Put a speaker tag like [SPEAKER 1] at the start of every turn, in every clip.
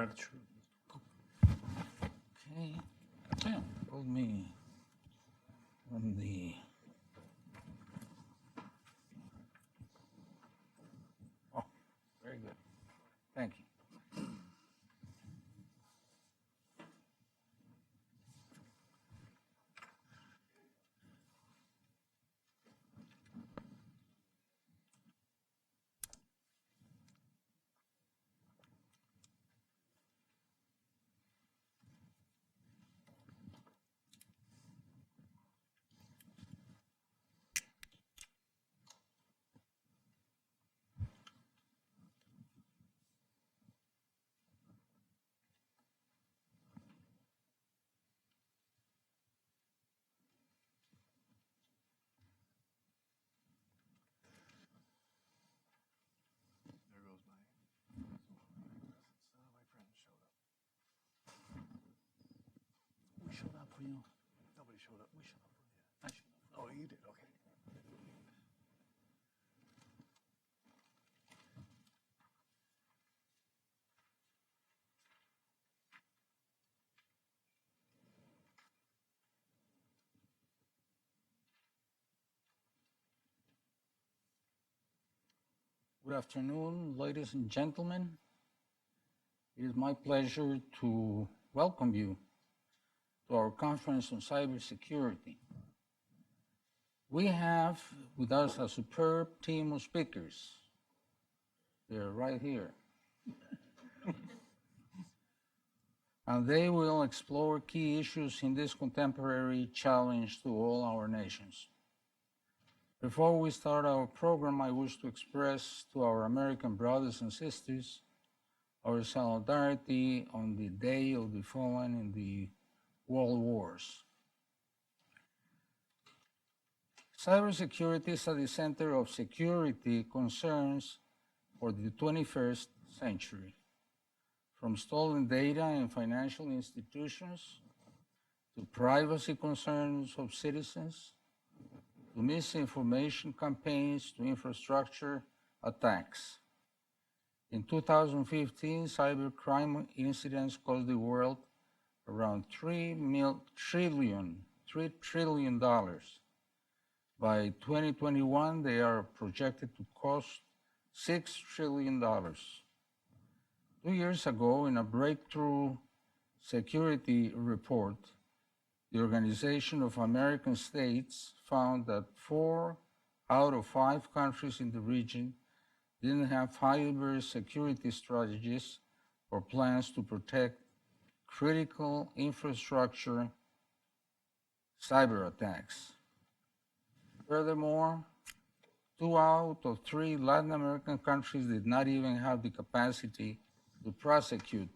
[SPEAKER 1] part of the truth.
[SPEAKER 2] Okay. Yeah, hold me on the. Oh, very good. Thank you.
[SPEAKER 1] There goes my friend showed up.
[SPEAKER 2] We showed up for you.
[SPEAKER 1] Nobody showed up.
[SPEAKER 2] We showed up for you. I showed up.
[SPEAKER 1] Oh, you did. Okay.
[SPEAKER 2] Good afternoon, ladies and gentlemen. It is my pleasure to welcome you to our conference on cybersecurity. We have with us a superb team of speakers. They're right here. And they will explore key issues in this contemporary challenge to all our nations. Before we start our program, I wish to express to our American brothers and sisters our solidarity on the Day of the Fallen in the World Wars. Cybersecurity is at the center of security concerns for the 21st century, from stolen data in financial institutions to privacy concerns of citizens, to misinformation campaigns, to infrastructure attacks. In 2015, cybercrime incidents cost the world around $3 trillion. By 2021, they are projected to cost $6 trillion. 2 years ago, in a breakthrough security report, the Organization of American States found that 4 out of 5 countries in the region didn't have cybersecurity strategies or plans to protect critical infrastructure cyber attacks. Furthermore, 2 out of 3 Latin American countries did not even have the capacity to prosecute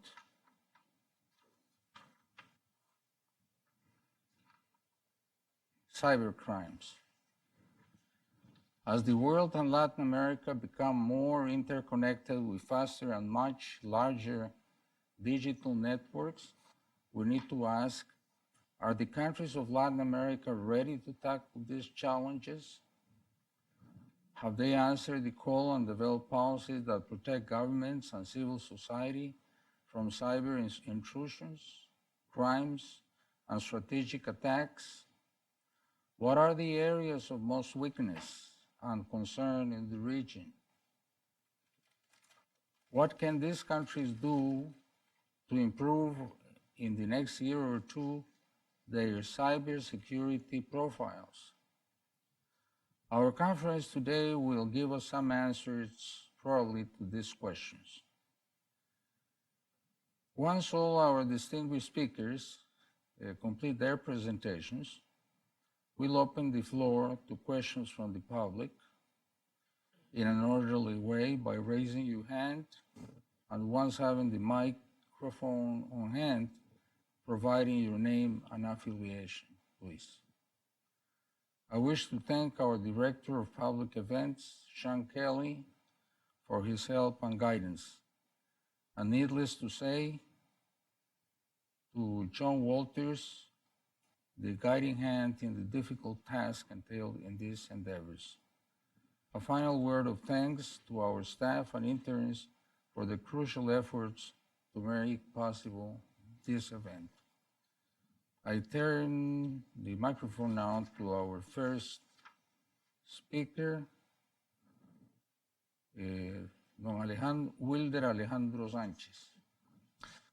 [SPEAKER 2] cybercrimes. As the world and Latin America become more interconnected with faster and much larger digital networks, we need to ask, are the countries of Latin America ready to tackle these challenges? Have they answered the call and developed policies that protect governments and civil society from cyber intrusions, crimes, and strategic attacks? What are the areas of most weakness and concern in the region? What can these countries do to improve in the next year or two their cybersecurity profiles? Our conference today will give us some answers probably to these questions. Once all our distinguished speakers complete their presentations, we'll open the floor to questions from the public in an orderly way by raising your hand, and once having the microphone on hand, providing your name and affiliation, please. I wish to thank our Director of Public Events, Sean Kelly, for his help and guidance. And needless to say, to John Walters, the guiding hand in the difficult task entailed in these endeavors. A final word of thanks to our staff and interns for the crucial efforts to make possible this event. I turn the microphone now to our first speaker, Don Wilder Alejandro Sánchez.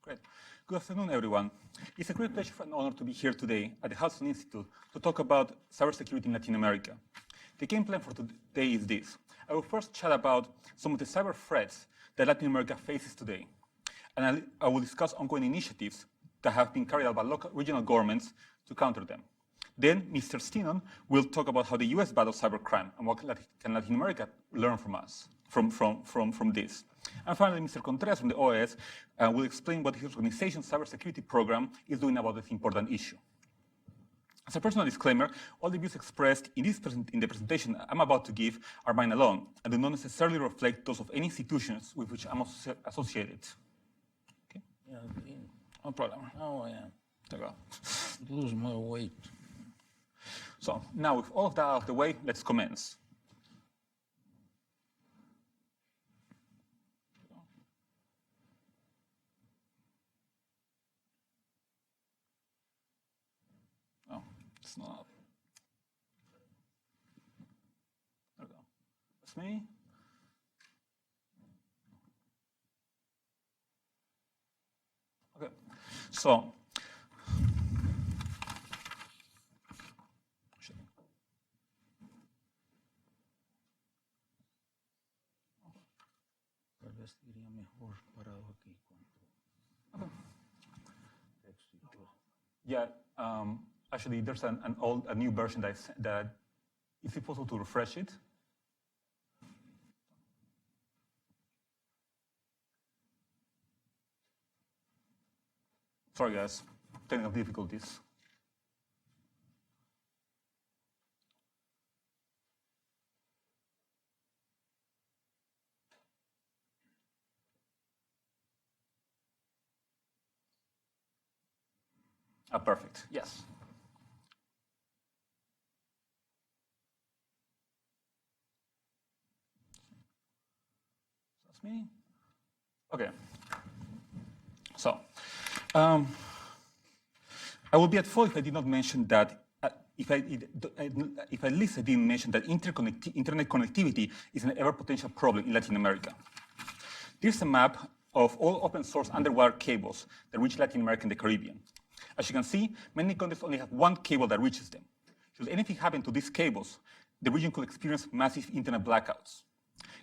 [SPEAKER 3] Great. Good afternoon, everyone. It's a great pleasure and honor to be here today at the Hudson Institute to talk about cybersecurity in Latin America. The game plan for today is this. I will first chat about some of the cyber threats that Latin America faces today. And I will discuss ongoing initiatives that have been carried out by local regional governments to counter them. Then Mr. Stinon will talk about how the US battles cybercrime and what can Latin America learn from us, from this. And finally, Mr. Contreras from the OAS will explain what his organization's cybersecurity program is doing about this important issue. As a personal disclaimer, all the views expressed in the presentation I'm about to give are mine alone and do not necessarily reflect those of any institutions with which I'm associated. Okay?
[SPEAKER 2] Yeah,
[SPEAKER 3] No problem.
[SPEAKER 2] oh yeah,
[SPEAKER 3] There you go.
[SPEAKER 2] lose more weight.
[SPEAKER 3] So now with all of that out of the way, let's commence. Oh, it's not. There we go. That's me. Okay. So
[SPEAKER 2] Tal vez iría mejor parado aquí con texto y todo.
[SPEAKER 3] yeah, actually, there's a new version that is it possible to refresh it? Sorry, guys, technical difficulties. Perfect, yes. That's me. Okay. So, I would be at fault if I did not mention that, if at least I didn't mention that internet connectivity is an ever-potential problem in Latin America. Here's a map of all open-source underwater cables that reach Latin America and the Caribbean. As you can see, many countries only have one cable that reaches them. Should anything happen to these cables, the region could experience massive internet blackouts.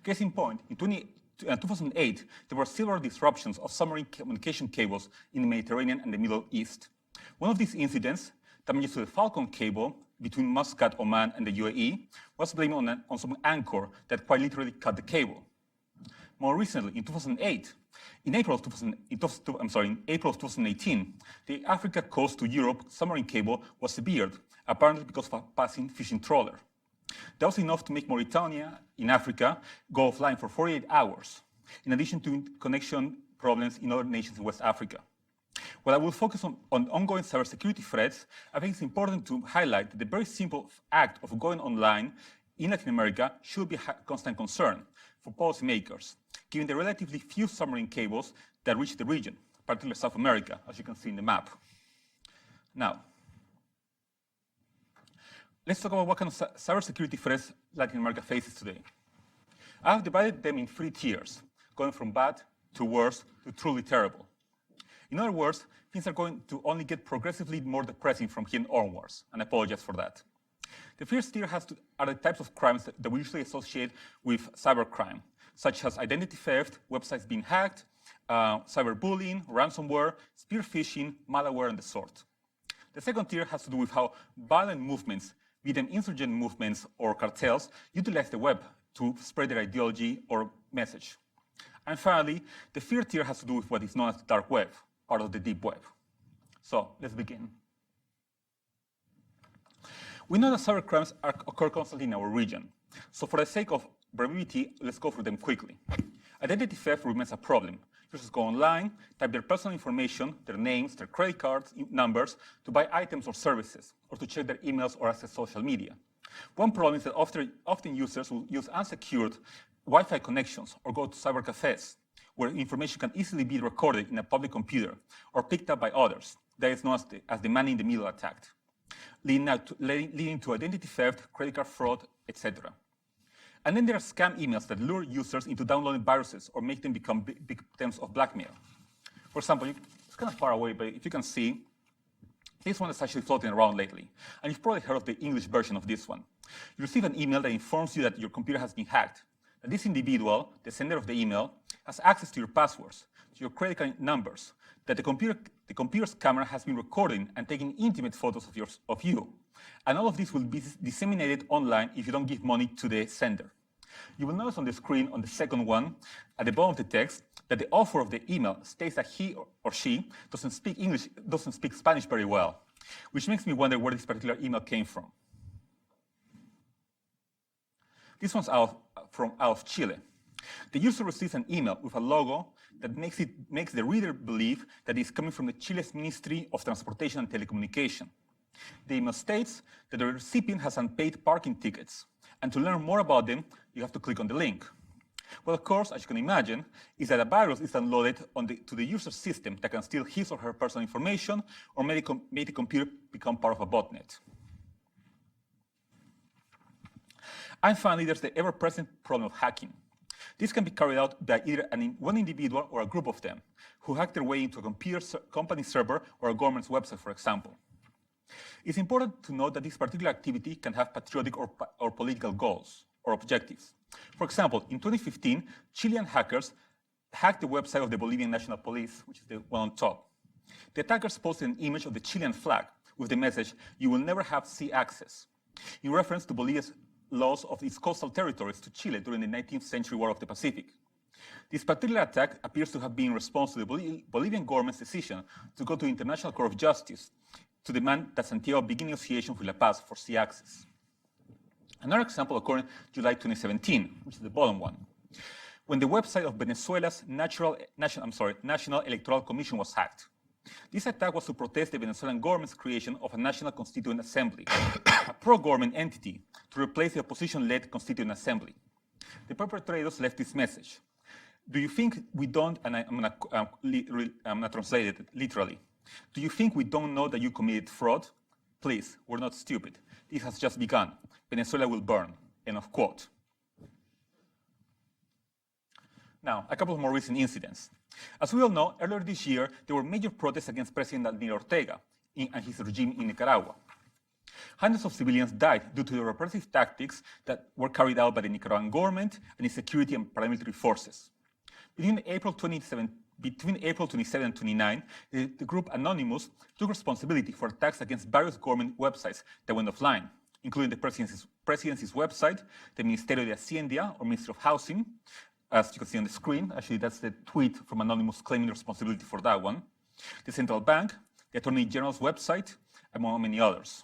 [SPEAKER 3] Case in point, in 2008, there were several disruptions of submarine communication cables in the Mediterranean and the Middle East. One of these incidents, damages to the Falcon cable between Muscat, Oman, and the UAE, was blamed on some anchor that quite literally cut the cable. More recently, in 2008, in April of 2018, the Africa coast to Europe submarine cable was severed, apparently because of a passing fishing trawler. That was enough to make Mauritania in Africa go offline for 48 hours, in addition to connection problems in other nations in West Africa. While I will focus on ongoing cybersecurity threats, I think it's important to highlight that the very simple act of going online in Latin America should be a constant concern for policymakers, given the relatively few submarine cables that reach the region, particularly South America, as you can see in the map. Now, let's talk about what kind of cybersecurity threats Latin America faces today. I have divided them in 3 tiers, going from bad to worse to truly terrible. In other words, things are going to only get progressively more depressing from here onwards, and I apologize for that. The first tier are the types of crimes that we usually associate with cybercrime, such as identity theft, websites being hacked, cyberbullying, ransomware, spear phishing, malware, and the sort. The second tier has to do with how violent movements, be them insurgent movements or cartels, utilize the web to spread their ideology or message. And finally, the third tier has to do with what is known as the dark web, part of the deep web. So let's begin. We know that cybercrimes occur constantly in our region. So for the sake of brevity, let's go through them quickly. Identity theft remains a problem. Users go online, type their personal information, their names, their credit cards, numbers, to buy items or services, or to check their emails or access social media. One problem is that often users will use unsecured Wi-Fi connections or go to cyber cafes, where information can easily be recorded in a public computer or picked up by others. That is known as the man-in-the-middle attack, leading to identity theft, credit card fraud, etc. And then there are scam emails that lure users into downloading viruses or make them become victims of blackmail. For example, it's kind of far away, but if you can see, this one is actually floating around lately. And you've probably heard of the English version of this one. You receive an email that informs you that your computer has been hacked. That this individual, the sender of the email, has access to your passwords, to your credit card numbers, that the computer's camera has been recording and taking intimate photos of you. And all of this will be disseminated online if you don't give money to the sender. You will notice on the screen, on the second one, at the bottom of the text, that the author of the email states that he or she doesn't speak Spanish very well, which makes me wonder where this particular email came from. This one's out of Chile. The user receives an email with a logo that makes the reader believe that it's coming from the Chile's Ministry of Transportation and Telecommunication. The email states that the recipient has unpaid parking tickets, and to learn more about them, you have to click on the link. Well, of course, as you can imagine, is that a virus is downloaded to the user's system that can steal his or her personal information or make the computer become part of a botnet. And finally, there's the ever-present problem of hacking. This can be carried out by either one individual or a group of them who hack their way into a company server or a government's website, for example. It's important to note that this particular activity can have patriotic or political goals or objectives. For example, in 2015, Chilean hackers hacked the website of the Bolivian National Police, which is the one on top. The attackers posted an image of the Chilean flag with the message, "You will never have sea access," in reference to Bolivia's loss of its coastal territories to Chile during the 19th century War of the Pacific. This particular attack appears to have been in response to the Bolivian government's decision to go to the International Court of Justice to demand that Santiago begin negotiations with La Paz for sea access. Another example occurred in July 2017, which is the bottom one, when the website of Venezuela's National Electoral Commission was hacked. This attack was to protest the Venezuelan government's creation of a National Constituent Assembly, a pro-government entity, to replace the opposition-led Constituent Assembly. The perpetrators left this message. Do you think we don't, and I'm going to translate it literally. Do you think we don't know that you committed fraud? Please, we're not stupid. This has just begun. Venezuela will burn. End of quote. Now, a couple of more recent incidents. As we all know, earlier this year, there were major protests against President Daniel Ortega and his regime in Nicaragua. Hundreds of civilians died due to the repressive tactics that were carried out by the Nicaraguan government and its security and paramilitary forces. Between April 27 and 29, the group Anonymous took responsibility for attacks against various government websites that went offline, including the presidency's website, the Ministerio de Hacienda, or Ministry of Housing. As you can see on the screen, actually that's the tweet from Anonymous claiming responsibility for that one, the Central Bank, the Attorney General's website, among many others.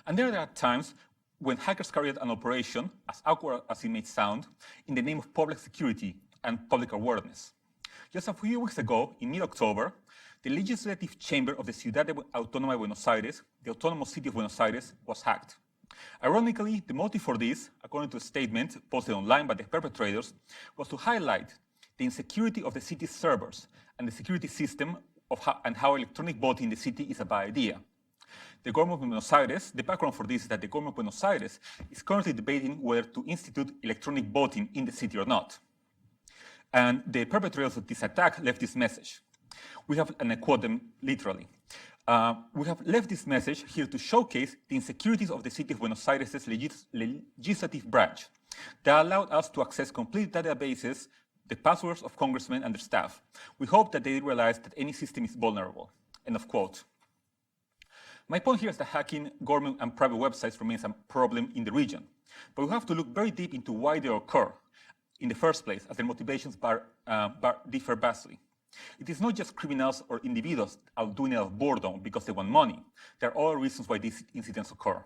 [SPEAKER 3] And there are times when hackers carried an operation, as awkward as it may sound, in the name of public security and public awareness. Just a few weeks ago, in mid-October, the legislative chamber of the Ciudad Autónoma de Buenos Aires, the autonomous city of Buenos Aires, was hacked. Ironically, the motive for this, according to a statement posted online by the perpetrators, was to highlight the insecurity of the city's servers and the security system and how electronic voting in the city is a bad idea. The government of Buenos Aires, the background for this is that the government of Buenos Aires is currently debating whether to institute electronic voting in the city or not. And the perpetrators of this attack left this message. We have, and I quote them literally, we have left this message here to showcase the insecurities of the city of Buenos Aires' legislative branch that allowed us to access complete databases, the passwords of congressmen and their staff. We hope that they realize that any system is vulnerable. End of quote. My point here is that hacking government and private websites remains a problem in the region, but we have to look very deep into why they occur in the first place, as their motivations differ vastly. It is not just criminals or individuals out doing it out of boredom because they want money. There are other reasons why these incidents occur.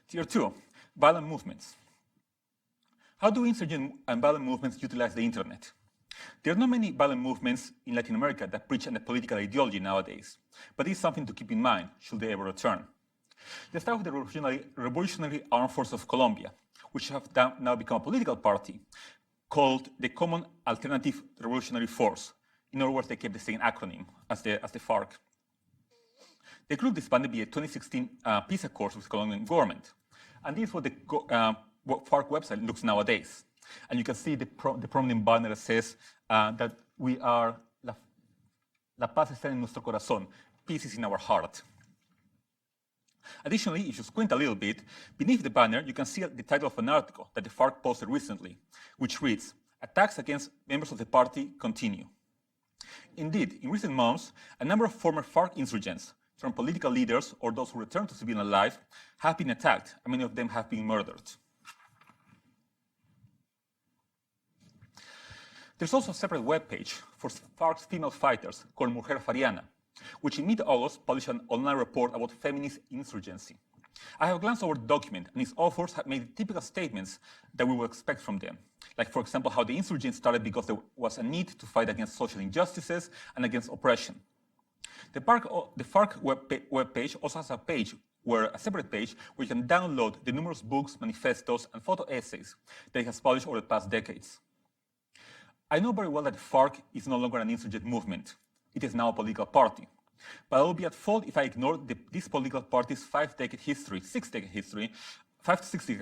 [SPEAKER 3] Tier 2, violent movements. How do insurgent and violent movements utilize the internet? There are not many violent movements in Latin America that preach a political ideology nowadays, but it is something to keep in mind should they ever return. The start of the Revolutionary Armed Forces of Colombia, which have now become a political party, called the Common Alternative Revolutionary Force. In other words, they kept the same acronym as the FARC. The group disbanded via 2016 peace accords with the Colombian government. And this is what the FARC website looks nowadays. And you can see the prominent banner that says that we are La paz está en nuestro corazón. Peace is in our heart. Additionally, if you squint a little bit, beneath the banner, you can see the title of an article that the FARC posted recently, which reads, "Attacks against members of the party continue." Indeed, in recent months, a number of former FARC insurgents, from political leaders or those who returned to civilian life, have been attacked, and many of them have been murdered. There's also a separate webpage for FARC's female fighters called Mujer Fariana, which in mid-August published an online report about feminist insurgency. I have glanced over the document, and its authors have made typical statements that we would expect from them. Like, for example, how the insurgents started because there was a need to fight against social injustices and against oppression. The FARC webpage also has a separate page where you can download the numerous books, manifestos, and photo essays that it has published over the past decades. I know very well that the FARC is no longer an insurgent movement. It is now a political party. But I will be at fault if I ignore this political party's 5 to 6 decade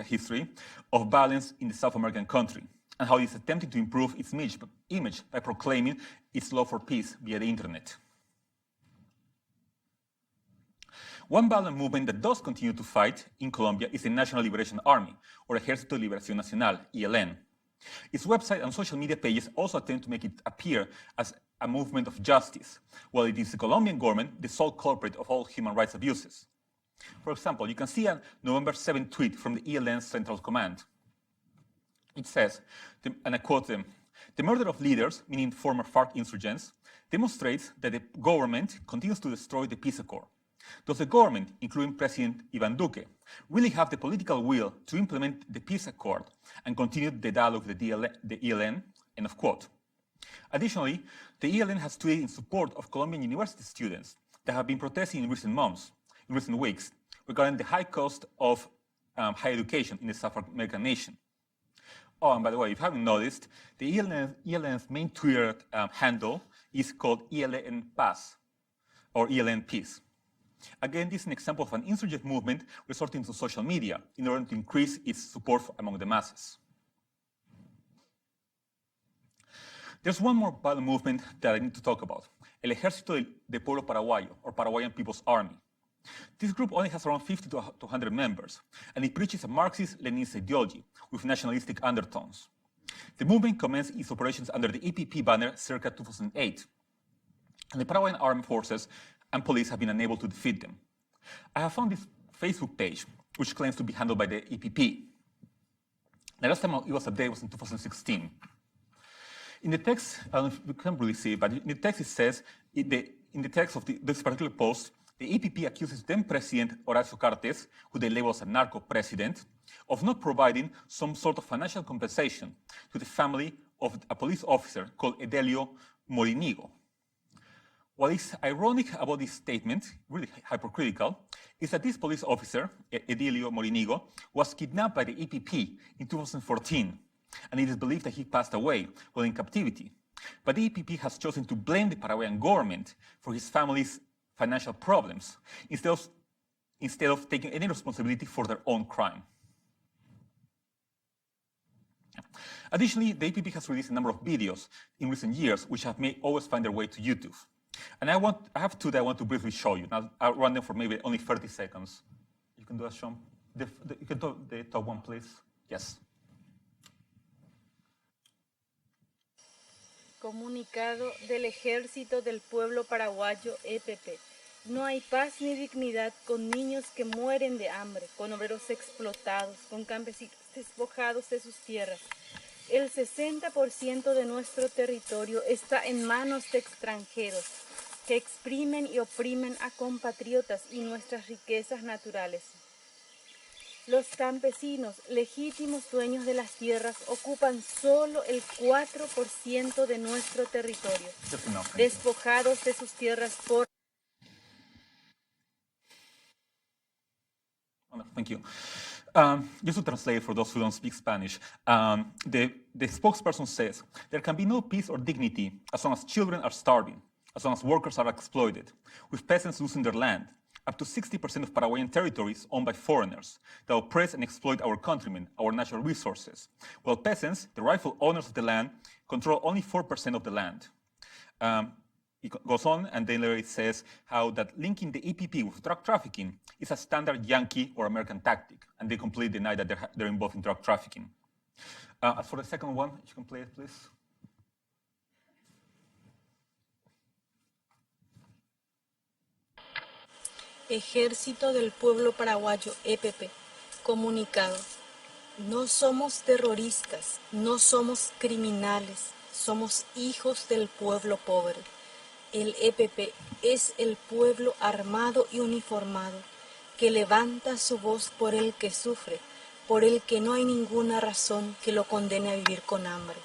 [SPEAKER 3] history of violence in the South American country, and how it is attempting to improve its image by proclaiming its love for peace via the internet. One violent movement that does continue to fight in Colombia is the National Liberation Army, or Ejército de Liberación Nacional, ELN. Its website and social media pages also attempt to make it appear as a movement of justice, while it is the Colombian government the sole culprit of all human rights abuses. For example, you can see a November 7 tweet from the ELN Central Command. It says, and I quote them, "The murder of leaders, meaning former FARC insurgents, demonstrates that the government continues to destroy the peace accord. Does the government, including President Iván Duque, really have the political will to implement the peace accord and continue the dialogue with the ELN?" End of quote. Additionally, the ELN has tweeted in support of Colombian university students that have been protesting in recent weeks, regarding the high cost of higher education in the South American nation. Oh, and by the way, if you haven't noticed, the ELN's main Twitter handle is called ELN Paz, or ELN Peace. Again, this is an example of an insurgent movement resorting to social media in order to increase its support among the masses. There's one more violent movement that I need to talk about, El Ejército del Pueblo Paraguayo, or Paraguayan People's Army. This group only has around 50 to 100 members, and it preaches a Marxist-Leninist ideology with nationalistic undertones. The movement commenced its operations under the EPP banner circa 2008, and the Paraguayan armed forces and police have been unable to defeat them. I have found this Facebook page, which claims to be handled by the EPP. The last time it was updated was in 2016. In the text, I don't know if you can really see it, but in the text it says, in the text of this particular post, the EPP accuses then President Horacio Cartes, who they label as a narco president, of not providing some sort of financial compensation to the family of a police officer called Edelio Morinigo. What is ironic about this statement, really hypocritical, is that this police officer, Edelio Morinigo, was kidnapped by the EPP in 2014, and it is believed that he passed away while in captivity. But the EPP has chosen to blame the Paraguayan government for his family's financial problems, instead of taking any responsibility for their own crime. Additionally, the EPP has released a number of videos in recent years which have always find their way to YouTube. And I have two that I want to briefly show you. Now, I'll run them for maybe only 30 seconds. You can do that, Sean? You can do the top one, please. Yes.
[SPEAKER 4] Comunicado del Ejército del Pueblo Paraguayo, EPP. No hay paz ni dignidad con niños que mueren de hambre, con obreros explotados, con campesinos despojados de sus tierras. El 60% de nuestro territorio está en manos de extranjeros que exprimen y oprimen a compatriotas y nuestras riquezas naturales. Los campesinos, legítimos dueños de las tierras, ocupan solo el 4% de nuestro territorio, despojados de sus tierras por
[SPEAKER 3] Thank you. Just to translate for those who don't speak Spanish, the spokesperson says, there can be no peace or dignity as long as children are starving, as long as workers are exploited, with peasants losing their land. Up to 60% of Paraguayan territory is owned by foreigners that oppress and exploit our countrymen, our natural resources, while peasants, the rightful owners of the land, control only 4% of the land. It goes on, and then it says how that linking the EPP with drug trafficking is a standard Yankee or American tactic, and they completely deny that they're involved in drug trafficking. As for the second one, if you can play it, please.
[SPEAKER 4] Ejército del Pueblo Paraguayo, EPP, comunicado. No somos terroristas, no somos criminales, somos hijos del pueblo pobre. El EPP es el pueblo armado y uniformado, que levanta su voz por el que sufre, por el que no hay ninguna razón que lo condene a vivir con hambre.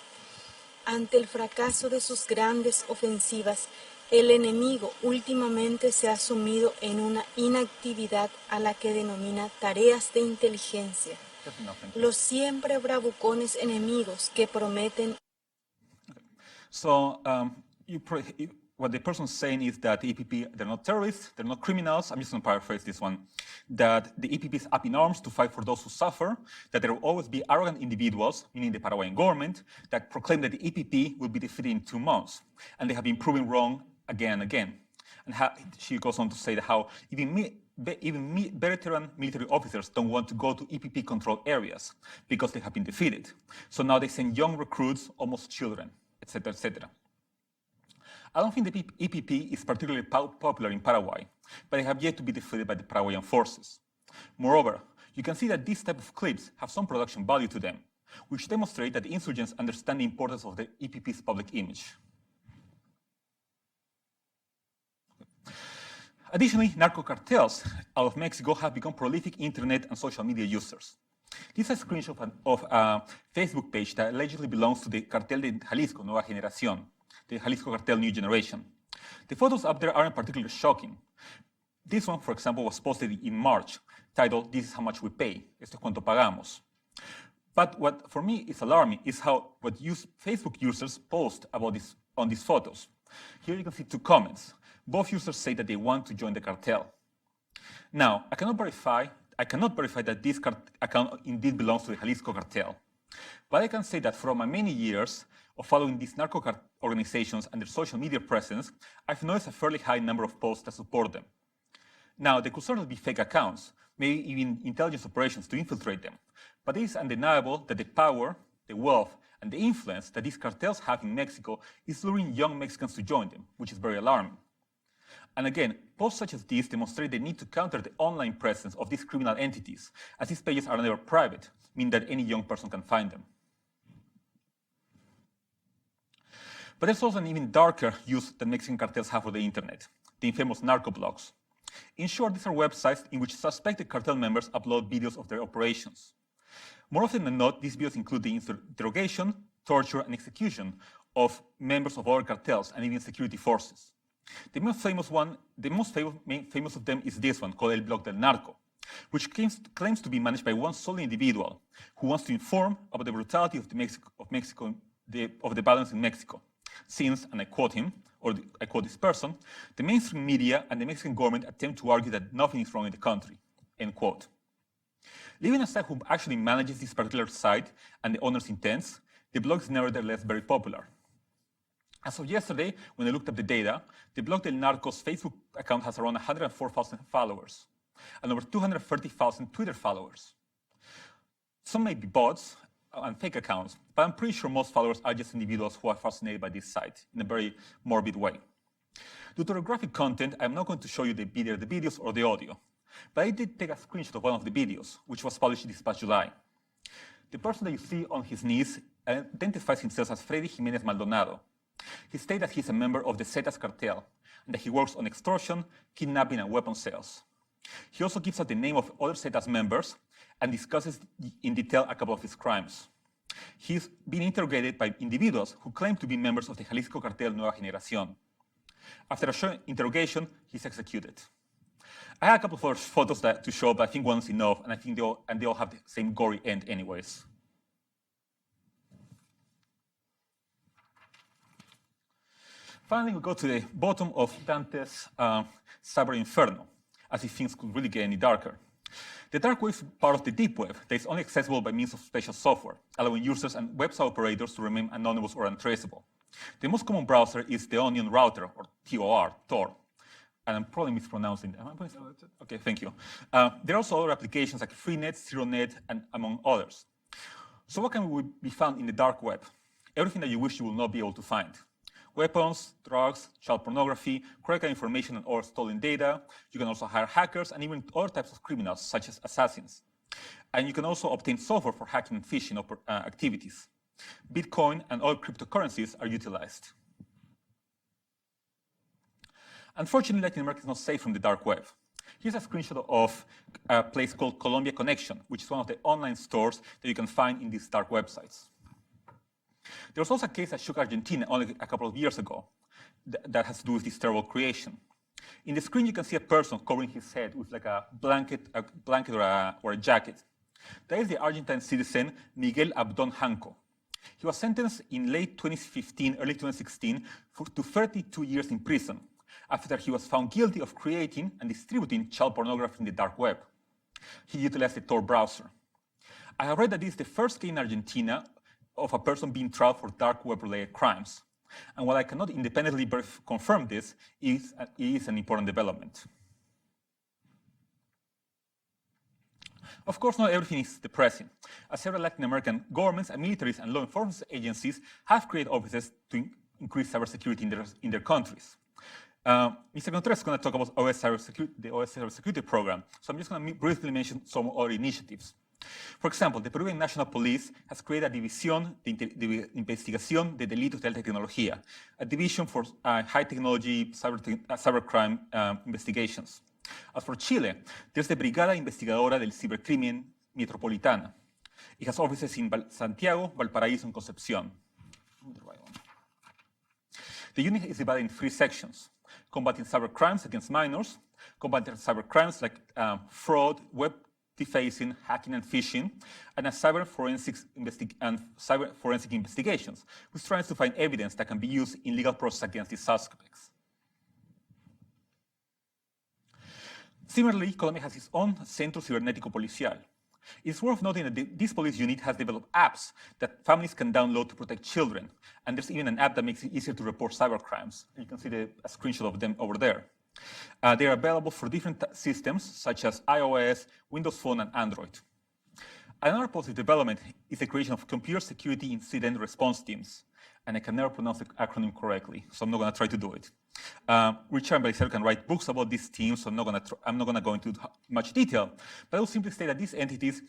[SPEAKER 4] Ante el fracaso de sus grandes ofensivas, el enemigo últimamente se ha sumido en una inactividad a la que denomina tareas de inteligencia. Los siempre bravucones enemigos que prometen.
[SPEAKER 3] So, what the person's saying is that the EPP, they're not terrorists, they're not criminals. I'm just going to paraphrase this one. That the EPP is up in arms to fight for those who suffer, that there will always be arrogant individuals, meaning the Paraguayan government, that proclaim that the EPP will be defeated in 2 months. And they have been proven wrong again and again. And she goes on to say that how even veteran military officers don't want to go to EPP-controlled areas because they have been defeated. So now they send young recruits, almost children, etc., etc. I don't think the EPP is particularly popular in Paraguay, but they have yet to be defeated by the Paraguayan forces. Moreover, you can see that these type of clips have some production value to them, which demonstrate that the insurgents understand the importance of the EPP's public image. Additionally, narco cartels out of Mexico have become prolific internet and social media users. This is a screenshot of a Facebook page that allegedly belongs to the Cartel de Jalisco Nueva Generación, the Jalisco Cartel New Generation. The photos up there aren't particularly shocking. This one, for example, was posted in March, titled, "This is how much we pay," esto es cuánto pagamos. But what for me is alarming is what Facebook users post about on these photos. Here you can see 2 comments. Both users say that they want to join the cartel. Now, I cannot verify that this account indeed belongs to the Jalisco cartel. But I can say that from my many years of following these narco organizations and their social media presence, I've noticed a fairly high number of posts that support them. Now, they could certainly be fake accounts, maybe even intelligence operations to infiltrate them. But it is undeniable that the power, the wealth, and the influence that these cartels have in Mexico is luring young Mexicans to join them, which is very alarming. And again, posts such as these demonstrate the need to counter the online presence of these criminal entities, as these pages are never private, meaning that any young person can find them. But there's also an even darker use that Mexican cartels have for the internet, the infamous narco blogs. In short, these are websites in which suspected cartel members upload videos of their operations. More often than not, these videos include the interrogation, torture, and execution of members of other cartels and even security forces. The most famous of them is this one, called El Blog del Narco, which claims to be managed by one sole individual who wants to inform about the brutality of the violence in Mexico. Since, and I quote him, or I quote this person, the mainstream media and the Mexican government attempt to argue that nothing is wrong in the country, end quote. Leaving aside who actually manages this particular site and the owner's intents, the blog is nevertheless very popular. As of yesterday, when I looked up the data, the Blog del Narco's Facebook account has around 104,000 followers and over 230,000 Twitter followers. Some may be bots and fake accounts, but I'm pretty sure most followers are just individuals who are fascinated by this site in a very morbid way. Due to the graphic content, I'm not going to show you the videos or the audio, but I did take a screenshot of one of the videos, which was published this past July. The person that you see on his knees identifies himself as Freddy Jimenez Maldonado. He stated that he's a member of the Zetas cartel and that he works on extortion, kidnapping, and weapon sales. He also gives out the name of other Zetas members and discusses in detail a couple of his crimes. He's been interrogated by individuals who claim to be members of the Jalisco Cartel Nueva Generación. After a short interrogation, he's executed. I had a couple of other photos to show, but I think one's enough, and I think they all have the same gory end anyways. Finally, we go to the bottom of Dante's Cyber Inferno, as if things could really get any darker. The dark web is part of the deep web that is only accessible by means of special software, allowing users and website operators to remain anonymous or untraceable. The most common browser is the Onion Router, or Tor. And I'm probably mispronouncing it.
[SPEAKER 1] No, that's it.
[SPEAKER 3] Okay, thank you. There are also other applications like Freenet, ZeroNet, and among others. So what can be found in the dark web? Everything that you wish you will not be able to find. Weapons, drugs, child pornography, credit card information or stolen data. You can also hire hackers and even other types of criminals, such as assassins. And you can also obtain software for hacking and phishing activities. Bitcoin and other cryptocurrencies are utilized. Unfortunately, Latin America is not safe from the dark web. Here's a screenshot of a place called Colombia Connection, which is one of the online stores that you can find in these dark websites. There was also a case that shook Argentina only a couple of years ago that has to do with this terrible creation. In the screen, you can see a person covering his head with like a blanket or a jacket. That is the Argentine citizen Miguel Abdón Janco. He was sentenced in late 2015, early 2016 to 32 years in prison after he was found guilty of creating and distributing child pornography in the dark web. He utilized the Tor browser. I have read that this is the first case in Argentina of a person being tried for dark web-related crimes. And while I cannot independently confirm this, it is an important development. Of course, not everything is depressing, as several Latin American governments and militaries and law enforcement agencies have created offices to increase cybersecurity in their countries. Mr. Contreras is going to talk about the OS Cybersecurity program, so I'm just going to briefly mention some other initiatives. For example, the Peruvian National Police has created a División de Investigación de Delitos de Alta Tecnología, a division for high technology cybercrime investigations. As for Chile, there's the Brigada Investigadora del Cybercrimen Metropolitana. It has offices in Santiago, Valparaíso, and Concepción. The unit is divided in 3 sections: combating cybercrimes against minors, combating cybercrimes like fraud, web defacing, hacking, and phishing, and cyber forensic investigations, which tries to find evidence that can be used in legal process against these suspects. Similarly, Colombia has its own Centro Cibernético Policial. It's worth noting that this police unit has developed apps that families can download to protect children, and there's even an app that makes it easier to report cybercrimes. You can see a screenshot of them over there. They are available for different systems, such as iOS, Windows Phone, and Android. Another positive development is the creation of computer security incident response teams. And I can never pronounce the acronym correctly, so I'm not going to try to do it. Richard and Belisario can write books about these teams, so I'm not going to go into much detail. But I will simply say that these entities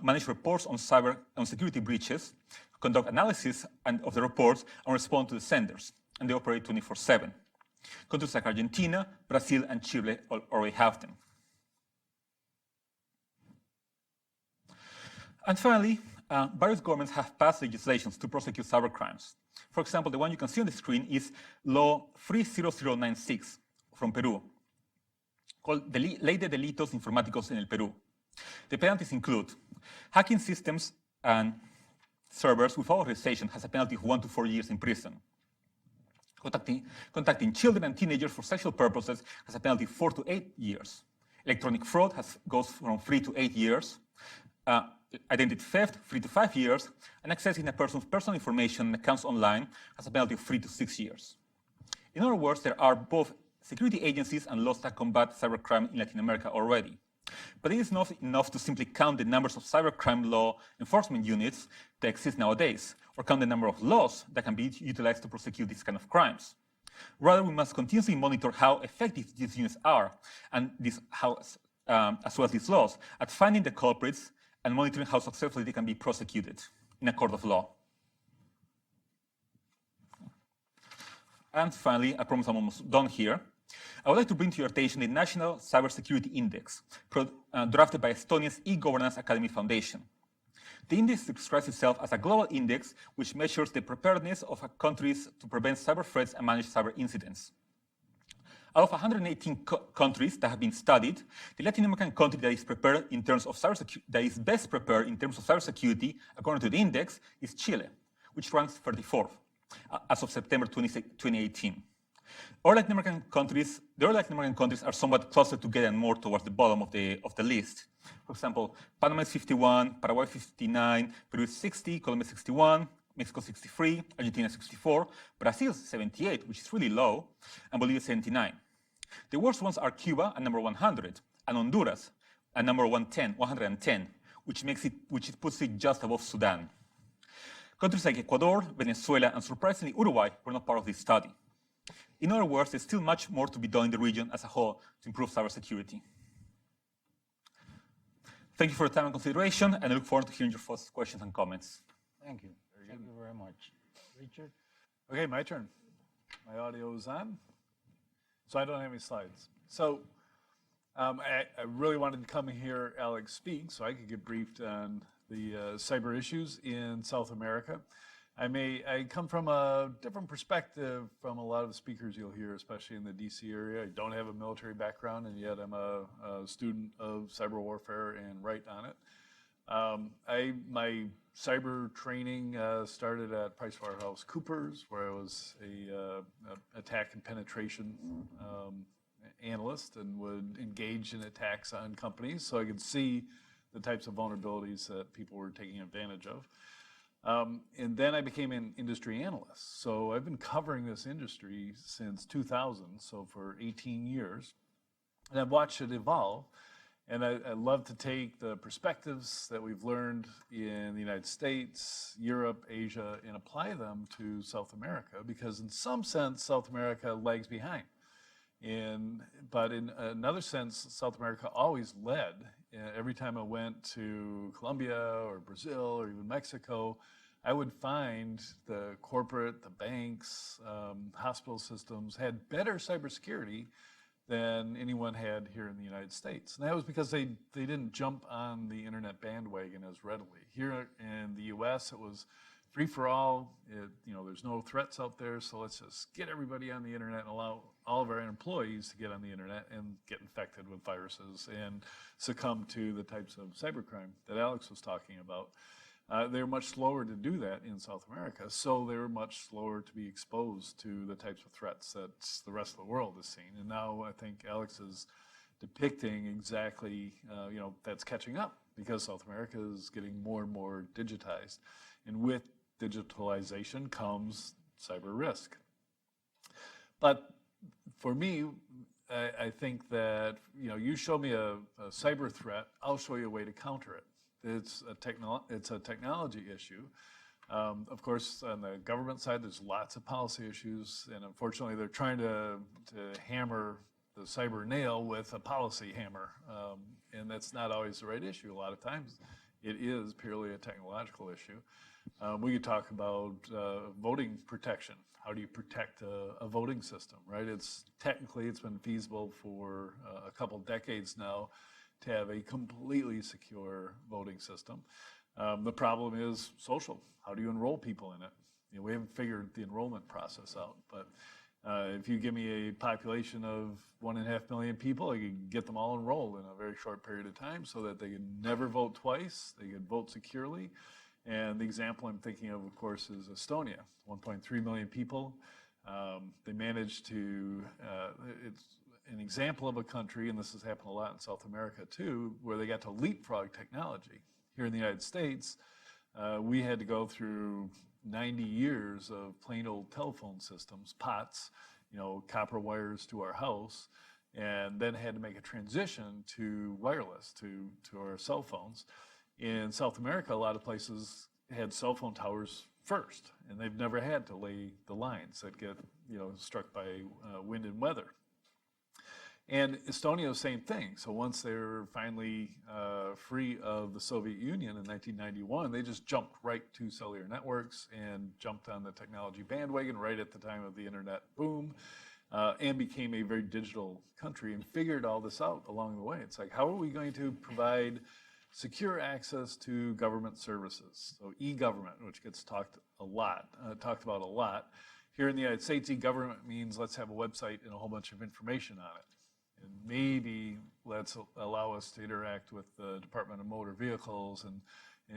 [SPEAKER 3] manage reports on security breaches, conduct analysis of the reports, and respond to the senders. And they operate 24/7. Countries like Argentina, Brazil, and Chile already have them. And finally, various governments have passed legislations to prosecute cybercrimes. For example, the one you can see on the screen is Law 30096 from Peru, called Ley de Delitos Informáticos en el Perú. The penalties include hacking systems and servers without authorization has a penalty of 1 to 4 years in prison. Contacting children and teenagers for sexual purposes has a penalty of 4 to 8 years. Electronic fraud goes from 3 to 8 years. Identity theft, 3 to 5 years. And accessing a person's personal information and accounts online has a penalty of 3 to 6 years. In other words, there are both security agencies and laws that combat cybercrime in Latin America already. But it is not enough to simply count the numbers of cybercrime law enforcement units that exist nowadays, or count the number of laws that can be utilized to prosecute these kind of crimes. Rather, we must continuously monitor how effective these units are, and as well as these laws, at finding the culprits and monitoring how successfully they can be prosecuted in a court of law. And finally, I promise I'm almost done here. I would like to bring to your attention the National Cybersecurity Index, drafted by Estonia's e-Governance Academy Foundation. The index describes itself as a global index which measures the preparedness of countries to prevent cyber threats and manage cyber incidents. Out of 118 countries that have been studied, the Latin American country that is prepared in terms of cybersecurity, that is best prepared in terms of cybersecurity, according to the index, is Chile, which ranks 34th as of September 2018. The other Latin American countries are somewhat closer together and more towards the bottom of the list. For example, Panama is 51, Paraguay 59, Peru is 60, Colombia 61, Mexico 63, Argentina 64, Brazil 78, which is really low, and Bolivia 79. The worst ones are Cuba at number 100, and Honduras at number 110, which puts it just above Sudan. Countries like Ecuador, Venezuela, and surprisingly Uruguay were not part of this study. In other words, there's still much more to be done in the region as a whole to improve cybersecurity. Thank you for your time and consideration, and I look forward to hearing your first questions and comments.
[SPEAKER 2] Thank you. Thank you very much. Richard?
[SPEAKER 1] Okay, my turn. My audio is on. So I don't have any slides. So I really wanted to come here, Alex speak, so I could get briefed on the cyber issues in South America. I come from a different perspective from a lot of the speakers you'll hear, especially in the DC area. I don't have a military background, and yet I'm a student of cyber warfare and write on it. My cyber training started at PricewaterhouseCoopers, where I was a attack and penetration analyst and would engage in attacks on companies, so I could see the types of vulnerabilities that people were taking advantage of. And then I became an industry analyst. So I've been covering this industry since 2000, so for 18 years. And I've watched it evolve. And I love to take the perspectives that we've learned in the United States, Europe, Asia, and apply them to South America, because in some sense, South America lags behind. But in another sense, South America always led. Every time I went to Colombia or Brazil or even Mexico, I would find the corporate, the banks, hospital systems had better cybersecurity than anyone had here in the United States. And that was because they didn't jump on the internet bandwagon as readily. Here in the US, it was free for all. There's no threats out there, so let's just get everybody on the internet and allow all of our employees to get on the internet and get infected with viruses and succumb to the types of cybercrime that Alex was talking about. They're much slower to do that in South America, so they were much slower to be exposed to the types of threats that the rest of the world is seeing. And now I think Alex is depicting exactly, that's catching up, because South America is getting more and more digitized. And with digitalization comes cyber risk. But for me, I think that, you show me a cyber threat, I'll show you a way to counter it. It's a technology issue. Of course, on the government side, there's lots of policy issues, and unfortunately, they're trying to hammer the cyber nail with a policy hammer, and that's not always the right issue. A lot of times, it is purely a technological issue. We could talk about voting protection. How do you protect a voting system, right? It's been feasible for a couple decades now to have a completely secure voting system. The problem is social. How do you enroll people in it? We haven't figured the enrollment process out, but if you give me a population of 1.5 million people, I can get them all enrolled in a very short period of time so that they can never vote twice, they can vote securely. And the example I'm thinking of course, is Estonia, 1.3 million people. They managed to, it's an example of a country, and this has happened a lot in South America too, where they got to leapfrog technology. Here in the United States, we had to go through 90 years of plain old telephone systems, POTS, copper wires to our house, and then had to make a transition to wireless, to our cell phones. In South America, a lot of places had cell phone towers first, and they've never had to lay the lines that get struck by wind and weather. And Estonia, the same thing. So once they were finally free of the Soviet Union in 1991, they just jumped right to cellular networks and jumped on the technology bandwagon right at the time of the internet boom, and became a very digital country and figured all this out along the way. It's like, how are we going to provide secure access to government services? So e-government, which gets talked about a lot, Here in the United States, e-government means let's have a website and a whole bunch of information on it. And maybe let's allow us to interact with the Department of Motor Vehicles. And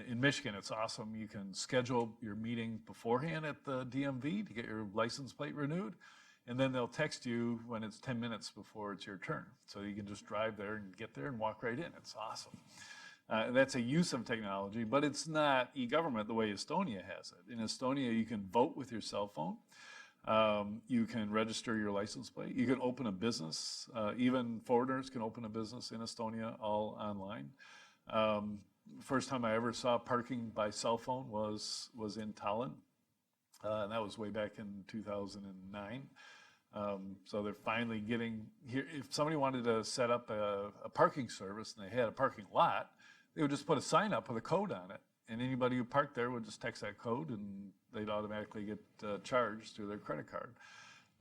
[SPEAKER 1] in Michigan, it's awesome. You can schedule your meeting beforehand at the DMV to get your license plate renewed. And then they'll text you when it's 10 minutes before it's your turn. So you can just drive there and get there and walk right in. It's awesome. That's a use of technology, but it's not e-government the way Estonia has it. In Estonia, you can vote with your cell phone. You can register your license plate. You can open a business. Even foreigners can open a business in Estonia, all online. First time I ever saw parking by cell phone was in Tallinn. And that was way back in 2009. So they're finally getting here. If somebody wanted to set up a parking service and they had a parking lot, they would just put a sign up with a code on it. And anybody who parked there would just text that code and they'd automatically get charged through their credit card.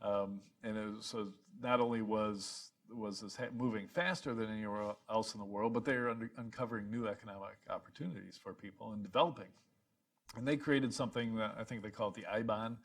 [SPEAKER 1] So not only was this moving faster than anywhere else in the world, but they're uncovering new economic opportunities for people and developing. And they created something that I think they call it the IBAN.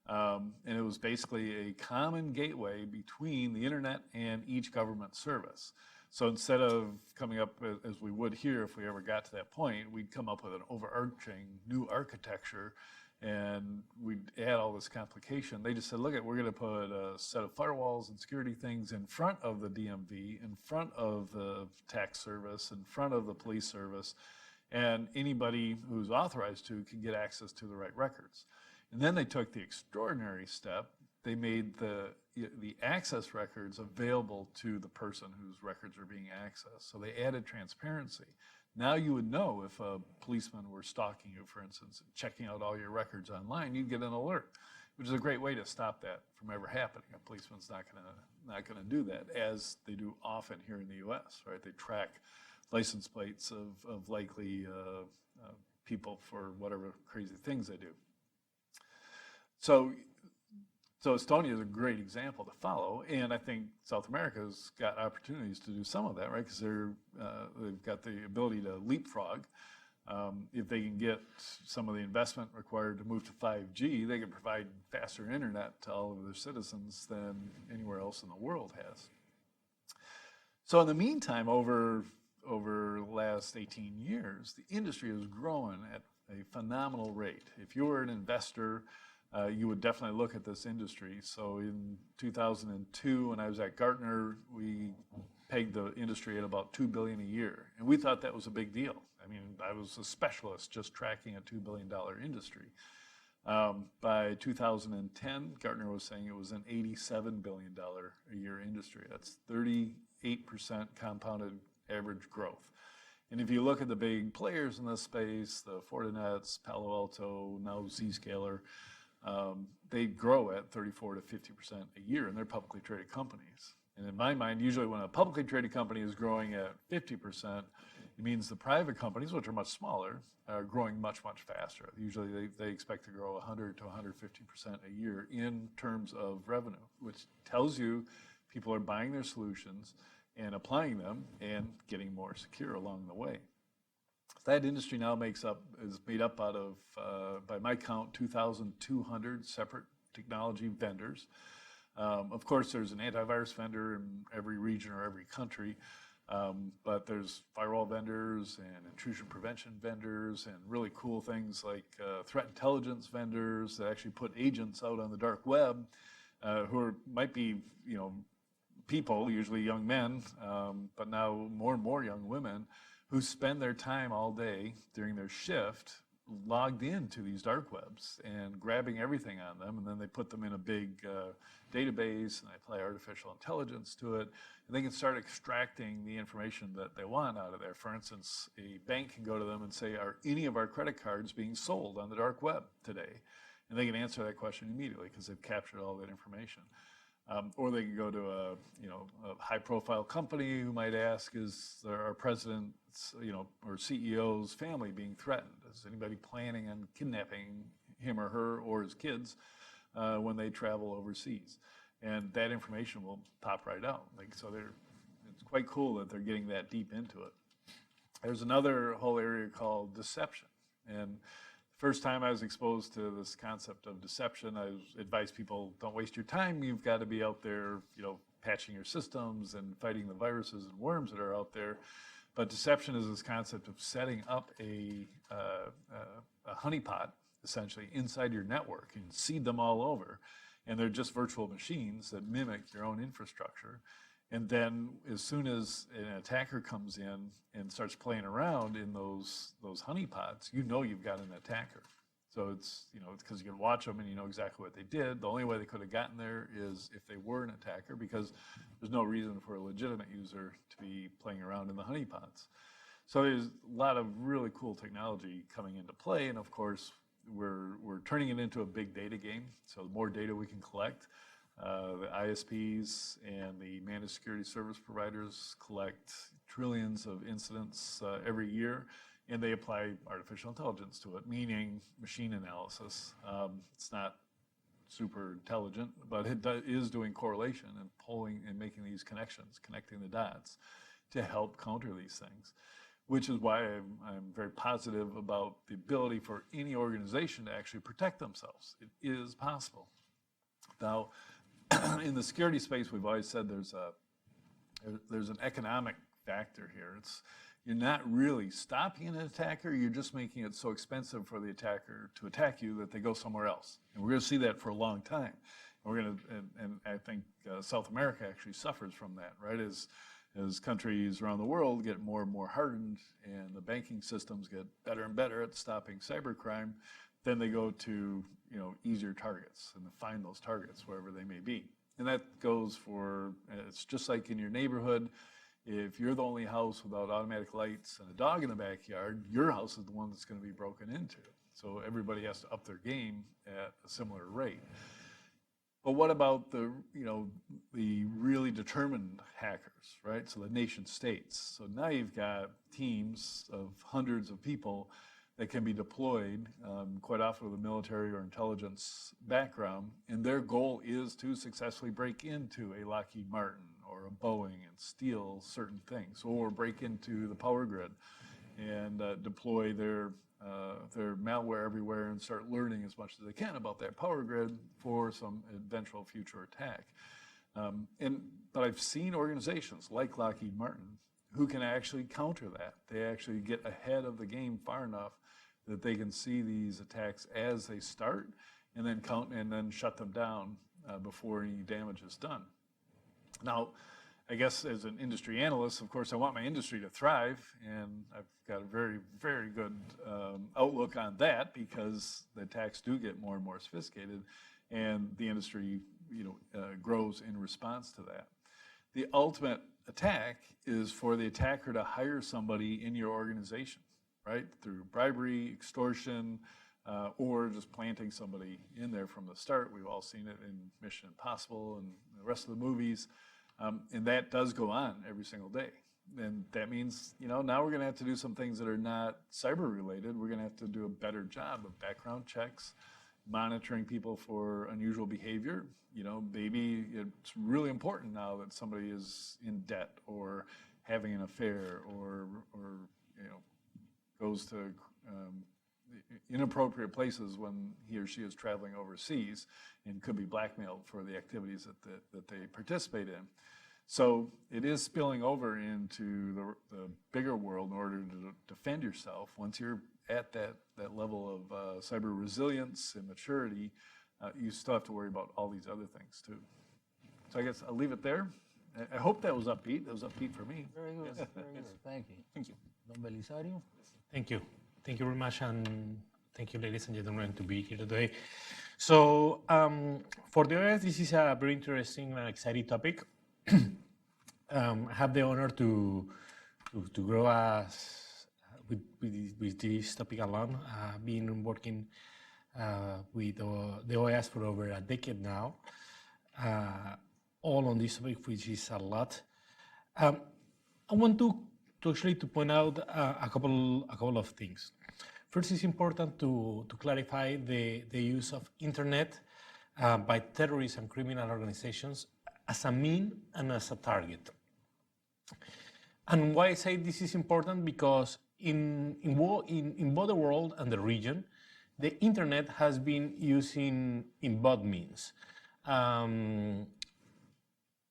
[SPEAKER 1] And it was basically a common gateway between the internet and each government service. So instead of coming up, as we would here if we ever got to that point, we'd come up with an overarching new architecture and we'd add all this complication. They just said, look, we're going to put a set of firewalls and security things in front of the DMV, in front of the tax service, in front of the police service, and anybody who's authorized to can get access to the right records. And then they took the extraordinary step. They made the access records available to the person whose records are being accessed. So they added transparency. Now you would know if a policeman were stalking you, for instance, and checking out all your records online, you'd get an alert, which is a great way to stop that from ever happening. A policeman's not gonna do that, as they do often here in the U.S., right? They track license plates of likely people for whatever crazy things they do. So Estonia is a great example to follow, and I think South America's got opportunities to do some of that, right? Because they've got the ability to leapfrog. If they can get some of the investment required to move to 5G, they can provide faster internet to all of their citizens than anywhere else in the world has. So in the meantime, over the last 18 years, the industry is growing at a phenomenal rate. If you were an investor, you would definitely look at this industry. So in 2002, when I was at Gartner, we pegged the industry at about $2 billion a year. And we thought that was a big deal. I mean, I was a specialist just tracking a $2 billion industry. By 2010, Gartner was saying it was an $87 billion a year industry. That's 38% compounded average growth. And if you look at the big players in this space, the Fortinets, Palo Alto, now Zscaler, they grow at 34 to 50% a year, and they're publicly traded companies. And in my mind, usually when a publicly traded company is growing at 50%, it means the private companies, which are much smaller, are growing much, much faster. Usually they expect to grow 100 to 150% a year in terms of revenue, which tells you people are buying their solutions and applying them and getting more secure along the way. That industry now is made up out of, by my count, 2,200 separate technology vendors. Of course, there's an antivirus vendor in every region or every country, but there's firewall vendors and intrusion prevention vendors and really cool things like threat intelligence vendors that actually put agents out on the dark web who might be, people, usually young men, but now more and more young women, who spend their time all day during their shift logged into these dark webs and grabbing everything on them, and then they put them in a big database and they apply artificial intelligence to it, and they can start extracting the information that they want out of there. For instance, a bank can go to them and say, are any of our credit cards being sold on the dark web today? And they can answer that question immediately because they've captured all that information. Or they can go to a high-profile company who might ask, is our president's, or CEO's family being threatened? Is anybody planning on kidnapping him or her or his kids when they travel overseas? And that information will pop right out. It's quite cool that they're getting that deep into it. There's another whole area called deception. And first time I was exposed to this concept of deception, I advise people, don't waste your time. You've got to be out there, patching your systems and fighting the viruses and worms that are out there. But deception is this concept of setting up a honeypot, essentially, inside your network and seed them all over. And they're just virtual machines that mimic your own infrastructure. And then as soon as an attacker comes in and starts playing around in those honeypots, you've got an attacker. So it's because you can watch them and you know exactly what they did. The only way they could have gotten there is if they were an attacker, because there's no reason for a legitimate user to be playing around in the honeypots. So there's a lot of really cool technology coming into play, and of course we're turning it into a big data game. So the more data we can collect, the ISPs and the managed security service providers collect trillions of incidents every year. And they apply artificial intelligence to it, meaning machine analysis. It's not super intelligent, but it is doing correlation and pulling and making these connections, connecting the dots to help counter these things, which is why I'm very positive about the ability for any organization to actually protect themselves. It is possible. Now, in the security space, we've always said there's an economic factor here. You're not really stopping an attacker, you're just making it so expensive for the attacker to attack you that they go somewhere else. And we're going to see that for a long time. And I think South America actually suffers from that, right? As countries around the world get more and more hardened and the banking systems get better and better at stopping cybercrime, then they go to easier targets and find those targets wherever they may be. And that goes for, it's just like in your neighborhood. If you're the only house without automatic lights and a dog in the backyard, your house is the one that's going to be broken into. So everybody has to up their game at a similar rate. But what about the really determined hackers, right? So the nation states. So now you've got teams of hundreds of people that can be deployed, quite often with a military or intelligence background, and their goal is to successfully break into a Lockheed Martin or a Boeing and steal certain things, or break into the power grid and deploy their malware everywhere and start learning as much as they can about that power grid for some eventual future attack. But I've seen organizations like Lockheed Martin who can actually counter that. They actually get ahead of the game far enough that they can see these attacks as they start and then count and then shut them down before any damage is done. Now, I guess as an industry analyst, of course, I want my industry to thrive, and I've got a very, very good outlook on that because the attacks do get more and more sophisticated, and the industry, grows in response to that. The ultimate attack is for the attacker to hire somebody in your organization, right? Through bribery, extortion, or just planting somebody in there from the start. We've all seen it in Mission Impossible and the rest of the movies. And that does go on every single day. And that means, now we're going to have to do some things that are not cyber related. We're going to have to do a better job of background checks, monitoring people for unusual behavior. Maybe it's really important now that somebody is in debt or having an affair or goes to inappropriate places when he or she is traveling overseas and could be blackmailed for the activities that they participate in. So it is spilling over into the bigger world in order to defend yourself. Once you're at that level of cyber resilience and maturity, you still have to worry about all these other things too. So I guess I'll leave it there. I hope that was upbeat. That was upbeat for me.
[SPEAKER 2] Very good. Yes. Very good. Thank you.
[SPEAKER 3] Thank you.
[SPEAKER 2] Don Belisario.
[SPEAKER 5] Thank you. Thank you very much, and thank you, ladies and gentlemen, to be here today. So for the audience, this is a very interesting and exciting topic. I have the honor to grow with this topic alone. I've been working with the OAS for over a decade now, all on this topic, which is a lot. I want to actually point out a couple of things. First, it's important to clarify the use of internet by terrorists and criminal organizations as a mean and as a target. And why I say this is important, because in both the world and the region, the internet has been using in both means.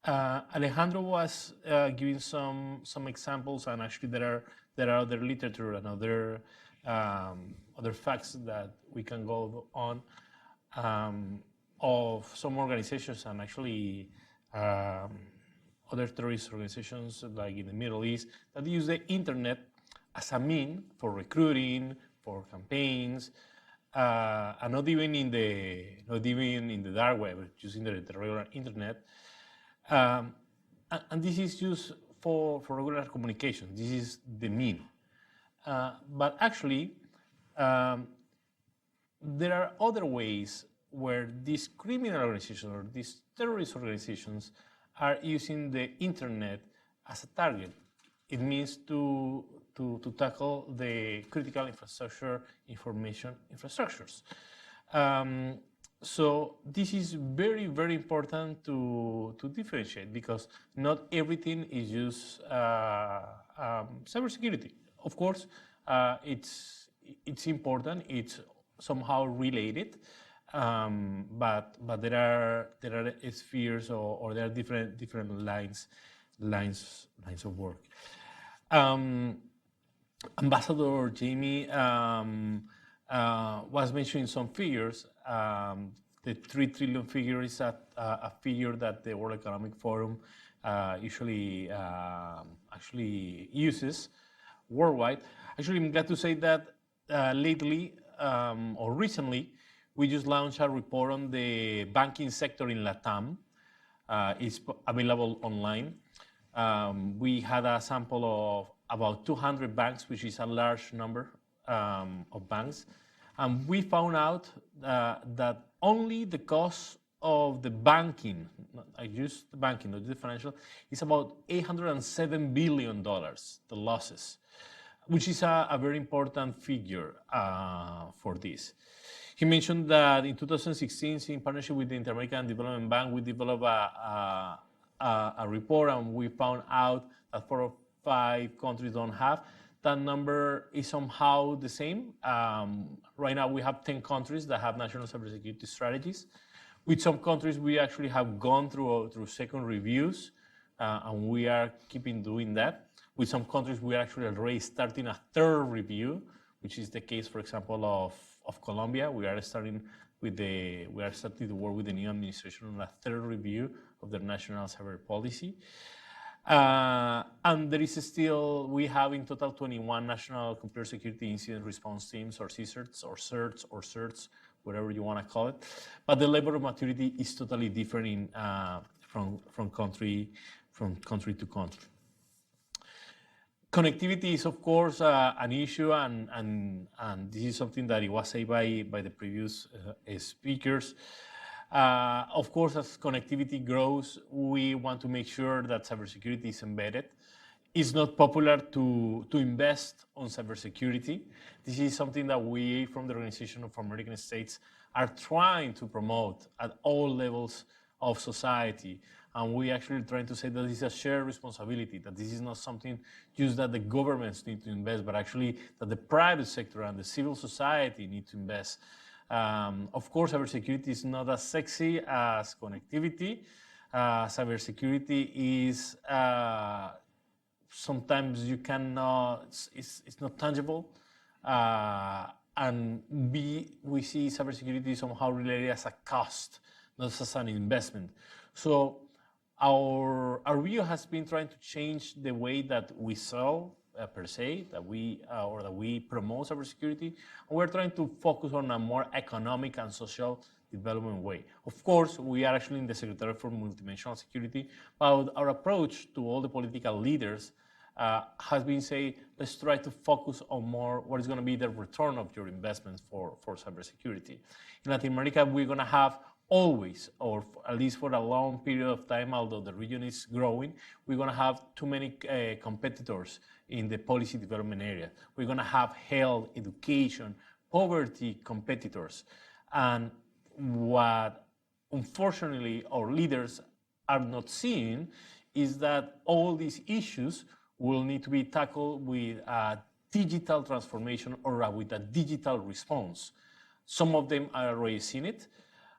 [SPEAKER 5] Alejandro was giving some examples, and actually there are other literature and other facts that we can go on of some organizations, and actually other terrorist organizations like in the Middle East that use the internet as a mean for recruiting, for campaigns, and not even in the dark web, using the regular internet. And this is used for regular communication. This is the mean. But actually, there are other ways where these criminal organizations or these terrorist organizations are using the internet as a target. It means to tackle the critical infrastructure, information infrastructures. So this is very, very important to differentiate, because not everything is used cybersecurity. Of course, it's important. It's somehow related, but there are spheres or there are different lines of work. Ambassador Jamie was mentioning some figures. The 3 trillion figure is a figure that the World Economic Forum usually actually uses worldwide. Actually, I'm glad to say that lately or recently, we just launched a report on the banking sector in LATAM. It's available online. We had a sample of about 200 banks, which is a large number of banks. And we found out that only the cost of the banking, I use the banking, not the financial, is about $807 billion, the losses, which is a very important figure for this. He mentioned that in 2016, in partnership with the Inter-American Development Bank, we developed a report, and we found out that 4 or 5 countries don't have. That number is somehow the same. Right now, we have 10 countries that have national cybersecurity strategies. With some countries, we actually have gone through second reviews, and we are keeping doing that. With some countries, we are actually already starting a third review, which is the case, for example, of Colombia. We are starting to work with the new administration on a third review of their national cyber policy. And there is still, we have in total 21 national computer security incident response teams, or CSIRTs, or CERTs, or CERTs, whatever you want to call it. But the level of maturity is totally different from country to country. Connectivity is, of course, an issue, and this is something that it was said by the previous speakers. Of course, as connectivity grows, we want to make sure that cybersecurity is embedded. It's not popular to invest on cybersecurity. This is something that we, from the Organization of American States, are trying to promote at all levels of society. And we actually trying to say that this is a shared responsibility, that this is not something just that the governments need to invest, but actually that the private sector and the civil society need to invest. Of course, cybersecurity is not as sexy as connectivity. Cybersecurity is sometimes you cannot, it's not tangible. And we see cybersecurity somehow related as a cost, not as an investment. So our view has been trying to change the way that we sell per se, that we promote cybersecurity, and we're trying to focus on a more economic and social development way. Of course, we are actually in the Secretariat for Multidimensional Security, but our approach to all the political leaders has been say, let's try to focus on more what is going to be the return of your investments for cybersecurity. In Latin America, we're going to have always, or at least for a long period of time, although the region is growing, we're going to have too many competitors in the policy development area. We're going to have health, education, poverty competitors. And what, unfortunately, our leaders are not seeing is that all these issues will need to be tackled with a digital transformation or with a digital response. Some of them are already seen it.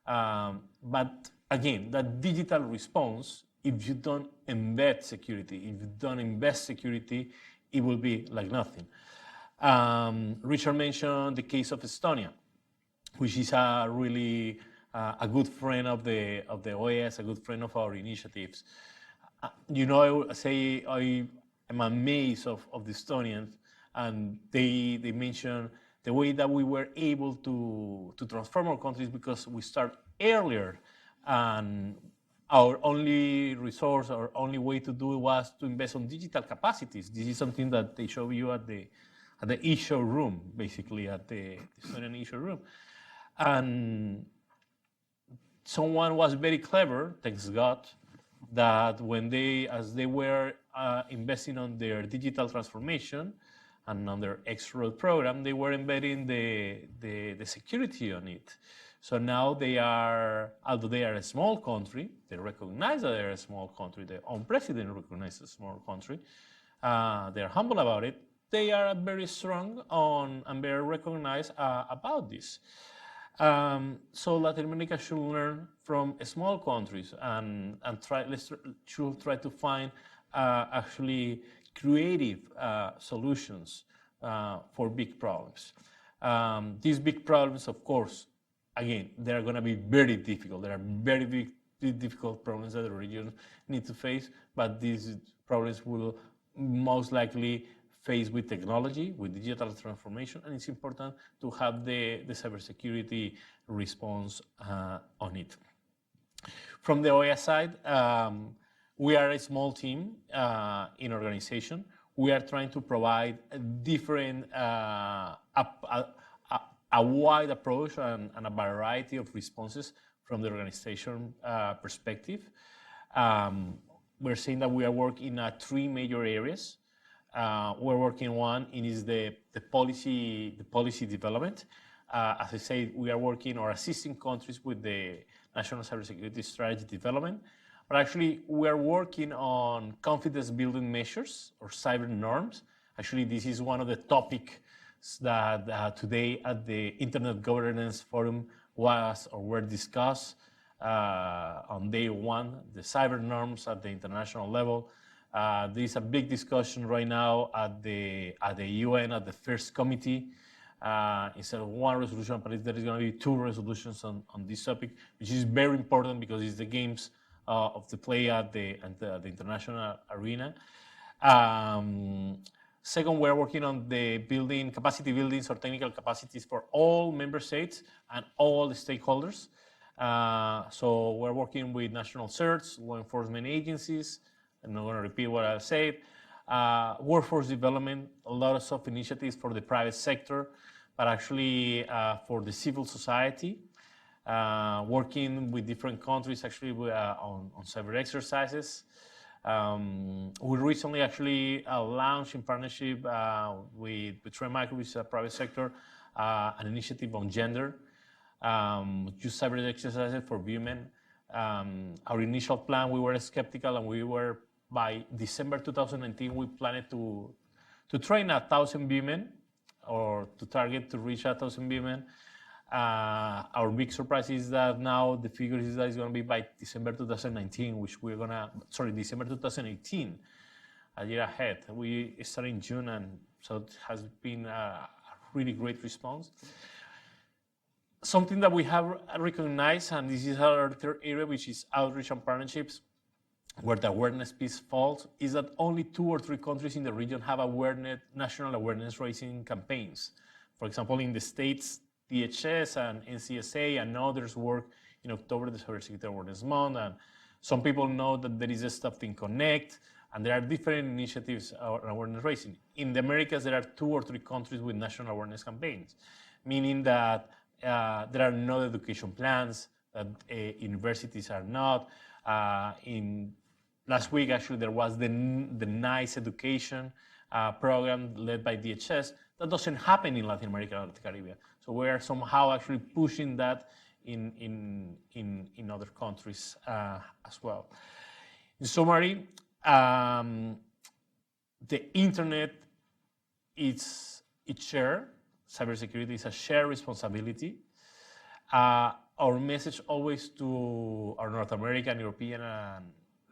[SPEAKER 5] But again, that digital response, if you don't embed security, if you don't invest security, it will be like nothing. Richard mentioned the case of Estonia, which is a really a good friend of the OAS, a good friend of our initiatives. You know, I would say I am amazed of the Estonians, and they mention the way that we were able to transform our countries because we start earlier, and our only resource, our only way to do it was to invest on digital capacities. This is something that they show you at the issue room, basically at the Estonian issue room. And someone was very clever, thanks God, that when as they were investing on their digital transformation and on their X-Road program, they were embedding the security on it. So now they are, although they are a small country, they recognize that they're a small country, their own president recognizes a small country, they're humble about it, they are very strong on and very recognized about this. So Latin America should learn from small countries and should try to find actually creative solutions for big problems. These big problems, of course, again, they're going to be very difficult. There are very difficult problems that the region needs to face, but these problems will most likely face with technology, with digital transformation, and it's important to have the cybersecurity response on it. From the OAS side, we are a small team in organization. We are trying to provide a different, a wide approach and a variety of responses from the organization perspective. We're saying that we are working in 3 major areas. We're working one is the policy development. As I say, we are working or assisting countries with the national cybersecurity strategy development. But actually, we are working on confidence building measures or cyber norms. Actually, this is one of the topics that today at the Internet Governance Forum were discussed on day 1, the cyber norms at the international level. There is a big discussion right now at the UN, at the first committee. Instead of 1 resolution, but there is going to be 2 resolutions on this topic, which is very important because it's the games of the play at the international arena. Second, we're working on the building capacity buildings or technical capacities for all member states and all the stakeholders. So we're working with national certs, law enforcement agencies. I'm not going to repeat what I said. Workforce development, a lot of initiatives for the private sector, but actually for the civil society. Working with different countries actually on cyber exercises. We recently actually launched in partnership with Trend Micro, which is a private sector, an initiative on gender. Use cyber exercises for women. Our initial plan, we were skeptical, and we were, by December 2019, we planned to train 1,000 women, or to target to reach 1,000 women. Our big surprise is that now the figure is that it's going to be by December 2019, December 2018, a year ahead. We started in June, and so it has been a really great response. Something that we have recognized, and this is our third area, which is outreach and partnerships, where the awareness piece falls, is that only 2 or 3 countries in the region have national awareness raising campaigns. For example, in the States, DHS and NCSA and others work in October, the Cybersecurity Awareness Month, and some people know that there is a Stop Thing Connect, and there are different initiatives on awareness raising. In the Americas, there are 2 or 3 countries with national awareness campaigns, meaning that there are no education plans, that universities are not. Last week, actually, there was the NICE education program led by DHS. That doesn't happen in Latin America or the Caribbean. So we are somehow actually pushing that in other countries as well. In summary, the internet it's shared. Cybersecurity is a shared responsibility. our message always to our North American, European, and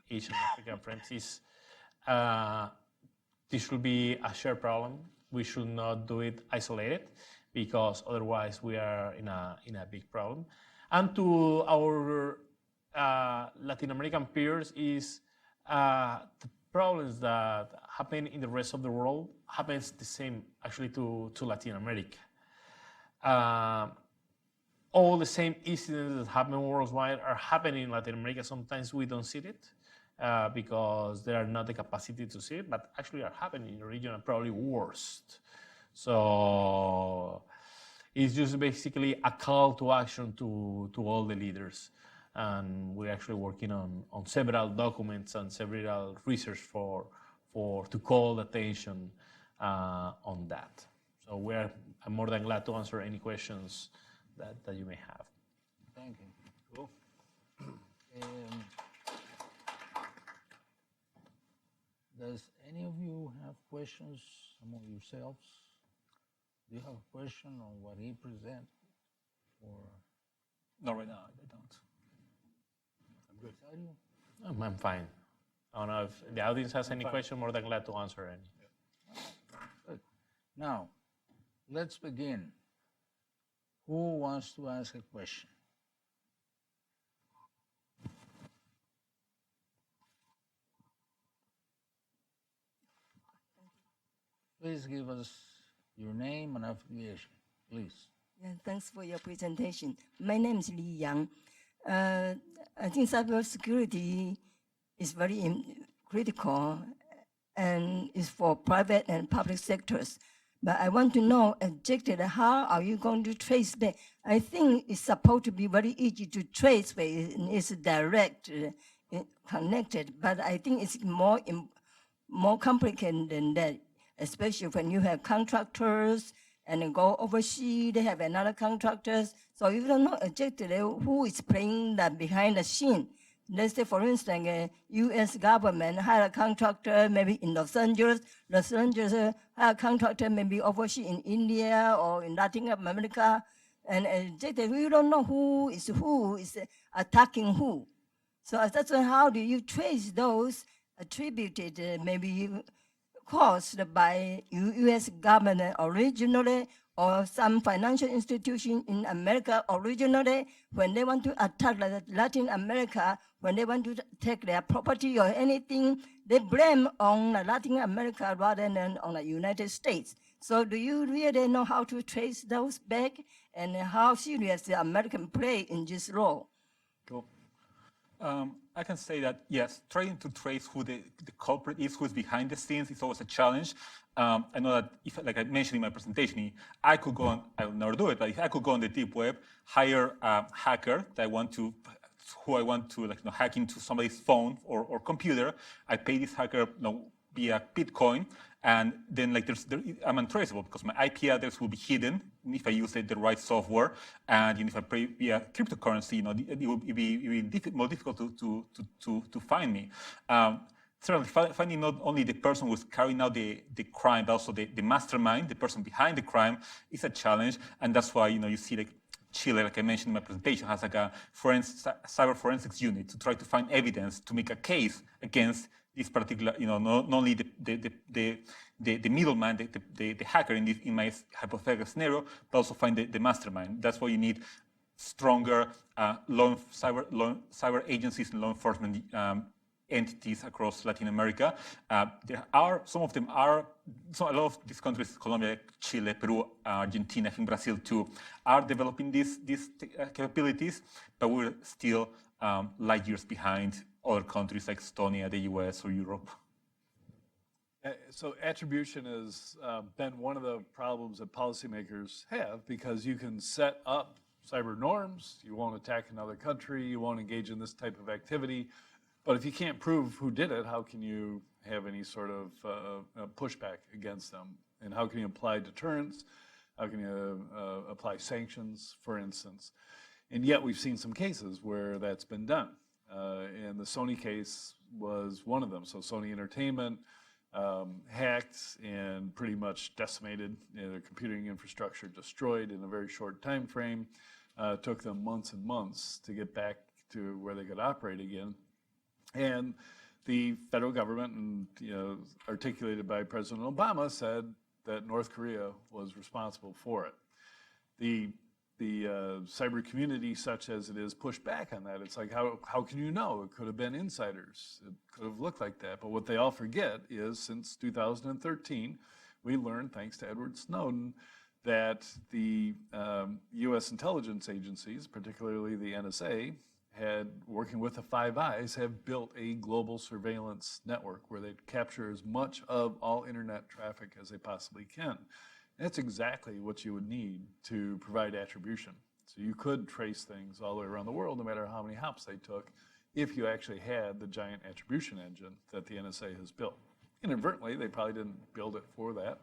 [SPEAKER 5] Asian African friends is this should be a shared problem. We should not do it isolated, because otherwise we are in a big problem. And to our Latin American peers is the problems that happen in the rest of the world happens the same actually to Latin America. All the same incidents that happen worldwide are happening in Latin America. Sometimes we don't see it because there are not the capacity to see it, but actually are happening in the region and probably worst. So it's just basically a call to action to all the leaders. And we're actually working on several documents and several research to call attention on that. So I'm more than glad to answer any questions that you may have.
[SPEAKER 2] Thank you.
[SPEAKER 1] Cool.
[SPEAKER 2] Does any of you have questions among yourselves? Do you have a question on what he presented? Or
[SPEAKER 3] Not right now, I don't.
[SPEAKER 2] I'm good.
[SPEAKER 5] I'm fine. I don't know if the audience has any question, more than glad to answer any.
[SPEAKER 2] Yeah. Good. Now, let's begin. Who wants to ask a question? Please give us your name and affiliation, please.
[SPEAKER 6] Yeah, thanks for your presentation. My name is Li Yang. I think cybersecurity is very critical and is for private and public sectors. But I want to know exactly how are you going to trace back? I think it's supposed to be very easy to trace where it's direct, connected. But I think it's more complicated than that, especially when you have contractors and go overseas, they have another contractors. So you don't know exactly who is playing that behind the scene. Let's say, for instance, U.S. government hire a contractor maybe in Los Angeles. Los Angeles hire a contractor maybe overseas in India or in Latin America. And we don't know who is attacking who. So that's how do you trace those attributed maybe caused by U.S. government originally or some financial institution in America originally, when they want to attack Latin America, when they want to take their property or anything, they blame on Latin America rather than on the United States. So do you really know how to trace those back and how serious the American play in this role?
[SPEAKER 3] Cool. I can say that, yes, trying to trace who the culprit is, who's behind the scenes, is always a challenge. I know that, if, like I mentioned in my presentation, I could go on, I will never do it, but if I could go on the deep web, hire a hacker that I want to hack into somebody's phone or computer, I pay this hacker via Bitcoin, and then I'm untraceable because my IP address will be hidden if I use the right software, and if I pay via cryptocurrency, it will be more difficult to find me. Certainly, finding not only the person who's carrying out the crime, but also the mastermind, the person behind the crime, is a challenge, and that's why you see Chile, like I mentioned in my presentation, has a cyber forensics unit to try to find evidence to make a case against this particular, not only the middleman, the hacker in my hypothetical scenario, but also find the mastermind. That's why you need stronger cyber agencies and law enforcement entities across Latin America. A lot of these countries, Colombia, Chile, Peru, Argentina, I think Brazil too, are developing these capabilities, but we're still light years behind other countries like Estonia, the US, or Europe.
[SPEAKER 1] So attribution has been one of the problems that policymakers have, because you can set up cyber norms, you won't attack another country, you won't engage in this type of activity, but if you can't prove who did it, how can you have any sort of pushback against them? And how can you apply deterrence? How can you apply sanctions, for instance? And yet we've seen some cases where that's been done. And the Sony case was one of them. So Sony Entertainment hacked and pretty much decimated their computing infrastructure, destroyed in a very short time frame. Took them months and months to get back to where they could operate again. And the federal government, and articulated by President Obama, said that North Korea was responsible for it. The cyber community, such as it is, pushed back on that. It's like, how can you know? It could have been insiders. It could have looked like that. But what they all forget is, since 2013, we learned, thanks to Edward Snowden, that the U.S. intelligence agencies, particularly the NSA, working with the Five Eyes, have built a global surveillance network where they capture as much of all internet traffic as they possibly can. And that's exactly what you would need to provide attribution. So you could trace things all the way around the world, no matter how many hops they took, if you actually had the giant attribution engine that the NSA has built. Inadvertently, they probably didn't build it for that,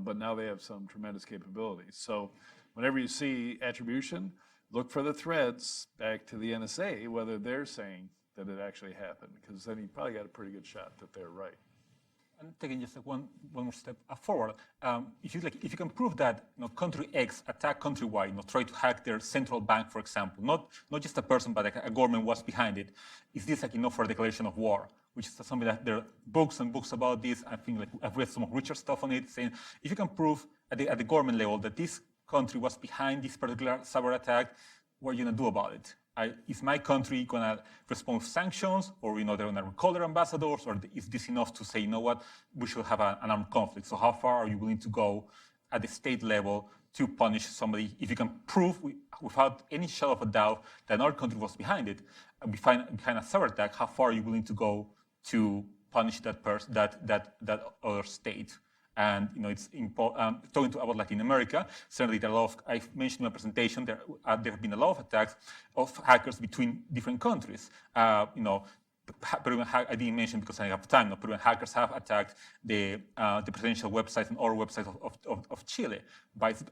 [SPEAKER 1] but now they have some tremendous capabilities. So whenever you see attribution, look for the threads back to the NSA, whether they're saying that it actually happened, because then you probably got a pretty good shot that they're right.
[SPEAKER 3] And taking just one more step forward, if you can prove that country X attacked country Y, try to hack their central bank, for example, not just a person, but a government was behind it, is this enough for a declaration of war? Which is something that there are books and books about this. I think I've read some of Richard's stuff on it, saying if you can prove at the government level that this country was behind this particular cyber attack, what are you going to do about it? Is my country going to respond with sanctions, or they're going to recall their ambassadors, or is this enough to say, what, we should have an armed conflict? So how far are you willing to go at the state level to punish somebody if you can prove without any shadow of a doubt that another country was behind it, behind a cyber attack? How far are you willing to go to punish that person, that other state? And it's important. Talking about Latin America, certainly there are a lot of, I mentioned in my presentation, there have been a lot of attacks of hackers between different countries. Peruvian I didn't mention because I have time. Peruvian hackers have attacked the presidential websites and other websites of Chile.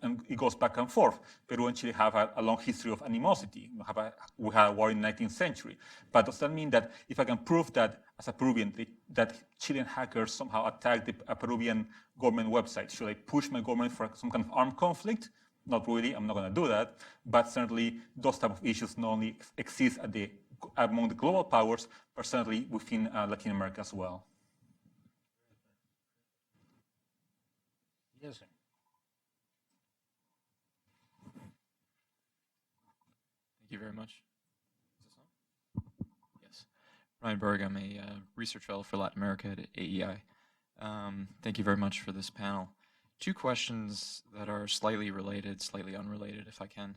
[SPEAKER 3] And it goes back and forth. Peru and Chile have a long history of animosity. We had a war in the 19th century. But does that mean that if I can prove that as a Peruvian, that Chilean hackers somehow attacked a Peruvian government website, should I push my government for some kind of armed conflict? Not really. I'm not going to do that. But certainly those type of issues not only exist among the global powers, but certainly within Latin America as well.
[SPEAKER 2] Yes, sir.
[SPEAKER 7] Thank you very much. Is this on? Yes. Ryan Berg, I'm a research fellow for Latin America at AEI. Thank you very much for this panel. Two questions that are slightly related, slightly unrelated, if I can.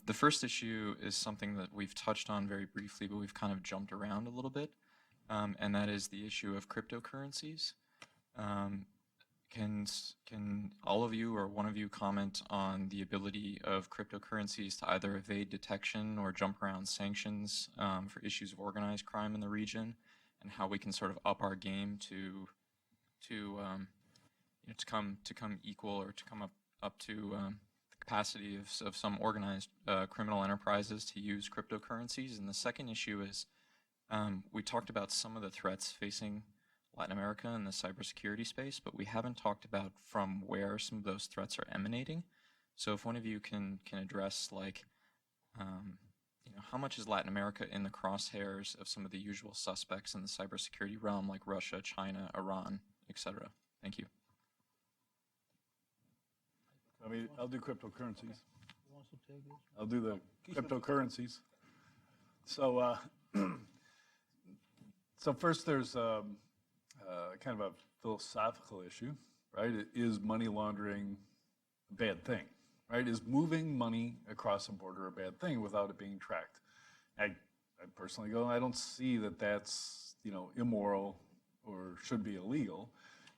[SPEAKER 7] The first issue is something that we've touched on very briefly, but we've kind of jumped around a little bit, and that is the issue of cryptocurrencies. Can all of you or one of you comment on the ability of cryptocurrencies to either evade detection or jump around sanctions for issues of organized crime in the region, and how we can sort of up our game to come equal or to come up to the capacity of some organized criminal enterprises to use cryptocurrencies? And the second issue is we talked about some of the threats facing Latin America in the cybersecurity space, but we haven't talked about from where some of those threats are emanating. So if one of you can address, like, how much is Latin America in the crosshairs of some of the usual suspects in the cybersecurity realm, like Russia, China, Iran, etc.? Thank you.
[SPEAKER 1] I'll do cryptocurrencies. I'll do the cryptocurrencies. So, so first there's kind of a philosophical issue, right? Is money laundering a bad thing, right? Is moving money across a border a bad thing without it being tracked? I personally go, I don't see that that's, immoral or should be illegal.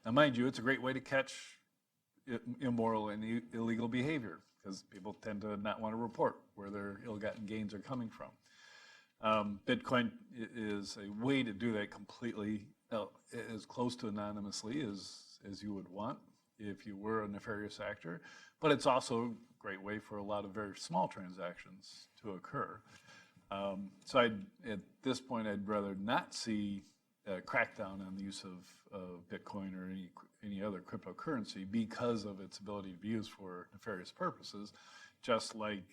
[SPEAKER 1] Now, mind you, it's a great way to catch immoral and illegal behavior, because people tend to not want to report where their ill-gotten gains are coming from. Bitcoin is a way to do that completely, as close to anonymously as you would want if you were a nefarious actor, but it's also a great way for a lot of very small transactions to occur. So at this point, I'd rather not see a crackdown on the use of Bitcoin or any other cryptocurrency because of its ability to be used for nefarious purposes, just like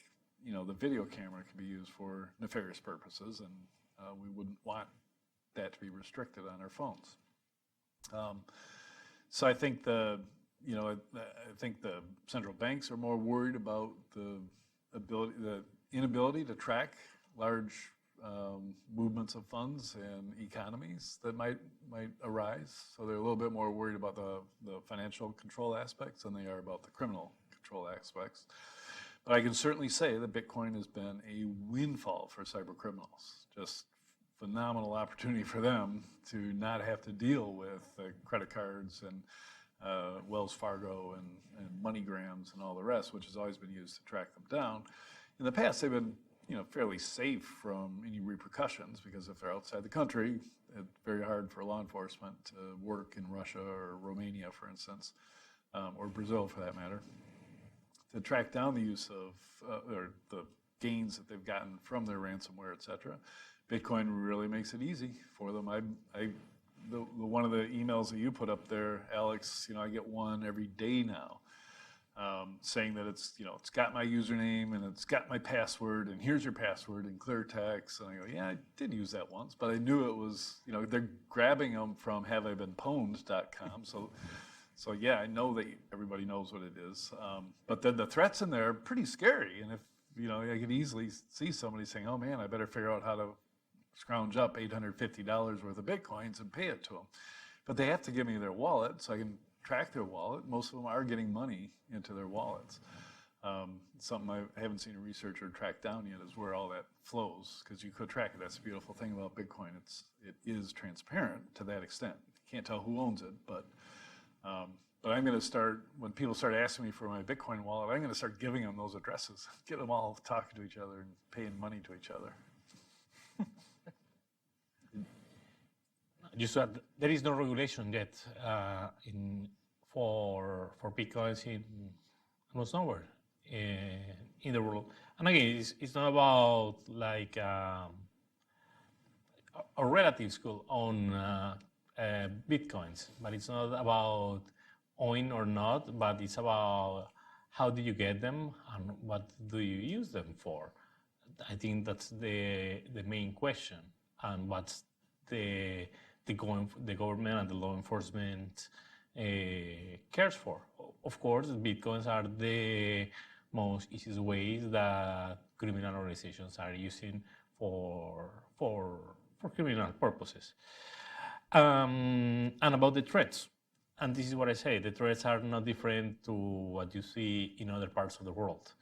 [SPEAKER 1] the video camera can be used for nefarious purposes, and we wouldn't want that to be restricted on our phones. So I think I think the central banks are more worried about the inability to track large movements of funds and economies that might arise. So they're a little bit more worried about the financial control aspects than they are about the criminal control aspects. But I can certainly say that Bitcoin has been a windfall for cyber criminals. Just phenomenal opportunity for them to not have to deal with credit cards and Wells Fargo and MoneyGrams and all the rest, which has always been used to track them down. In the past, they've been fairly safe from any repercussions, because if they're outside the country, it's very hard for law enforcement to work in Russia or Romania, for instance, or Brazil for that matter, to track down the use of or the gains that they've gotten from their ransomware, et cetera. Bitcoin really makes it easy for them. One of the emails that you put up there, Alex, I get one every day now, saying that it's got my username and it's got my password, and here's your password in clear text. And I go, yeah, I did use that once, but I knew it was, they're grabbing them from haveibeenpwned.com. So yeah, I know that everybody knows what it is. But then the threats in there are pretty scary. And if, I could easily see somebody saying, oh man, I better figure out how to scrounge up $850 worth of Bitcoins and pay it to them. But they have to give me their wallet so I can track their wallet. Most of them are getting money into their wallets. Something I haven't seen a researcher track down yet is where all that flows, because you could track it. That's the beautiful thing about Bitcoin. It is transparent to that extent. You can't tell who owns it, but I'm going to start, when people start asking me for my Bitcoin wallet, I'm going to start giving them those addresses, get them all talking to each other and paying money to each other.
[SPEAKER 5] Just that there is no regulation yet for Bitcoins in almost nowhere in the world. And again, it's not about like a relatives could own Bitcoins, but it's not about owning or not, but it's about how do you get them and what do you use them for. I think that's the main question, and what's the government and the law enforcement cares for. Of course, Bitcoins are the most easiest ways that criminal organizations are using for criminal purposes. And about the threats, and this is what I say, the threats are not different to what you see in other parts of the world.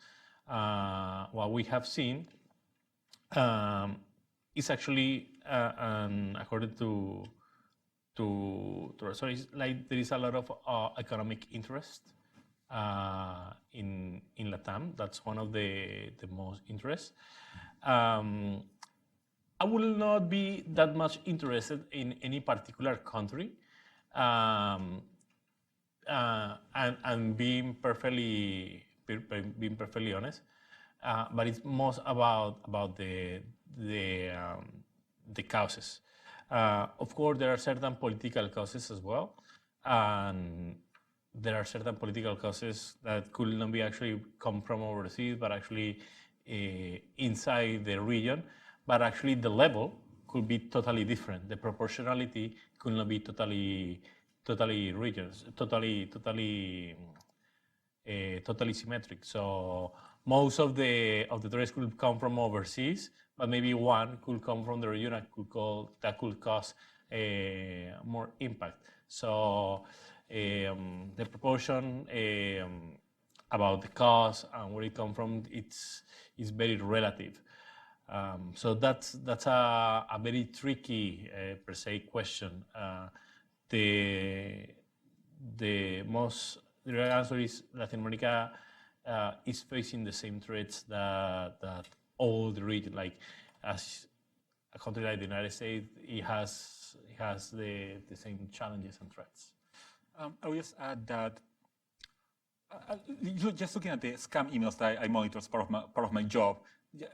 [SPEAKER 5] What we have seen is actually, according to so it's like there is a lot of economic interest in Latam. That's one of the most interest. I will not be that much interested in any particular country, and being perfectly honest. But it's most about the causes. Of course, there are certain political causes as well, and there are certain political causes that could not be actually come from overseas, but actually inside the region. But actually, the level could be totally different. The proportionality could not be totally regions, totally symmetric. So most of the threats could come from overseas, but maybe one could come from the region that could cause more impact. So the proportion about the cause and where it comes from, is very relative. So that's a very tricky per se question. The real answer is Latin America is facing the same threats that all the region, like as a country like the United States, it has the same challenges and threats.
[SPEAKER 3] I will just add that just looking at the scam emails that I monitor as part of my job,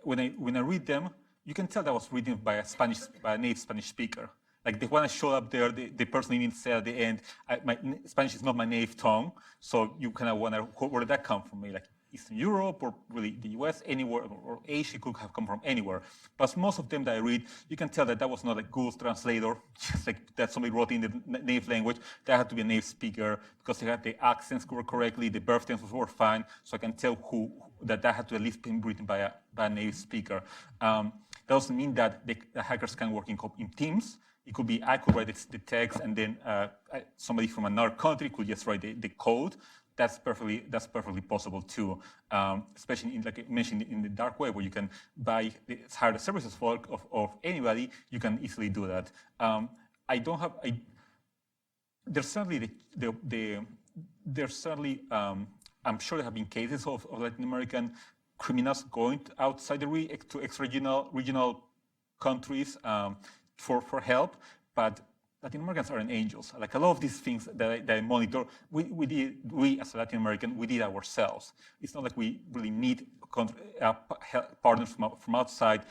[SPEAKER 3] when I read them, you can tell that I was reading by a native Spanish speaker. Like when I showed up there, the person even said at the end, Spanish is not my native tongue, so you kind of wonder, where did that come from? Like Eastern Europe or really the US, anywhere, or Asia, could have come from anywhere. But most of them that I read, you can tell that that was not a good translator, just like that somebody wrote in the native language. That had to be a native speaker because they had the accents were correctly, the verb tenses were fine, so I can tell that had to at least been written by a native speaker. That doesn't mean that the hackers can work in teams. It could be I could write the text, and then somebody from another country could just write the code. That's perfectly possible too, especially like I mentioned in the dark web, where you can hire the services of anybody. You can easily do that. There's certainly I'm sure there have been cases of Latin American criminals going outside to extra-regional countries for help, but Latin Americans aren't angels. Like a lot of these things that I monitor, we as a Latin American, we did ourselves. It's not like we really need partners from outside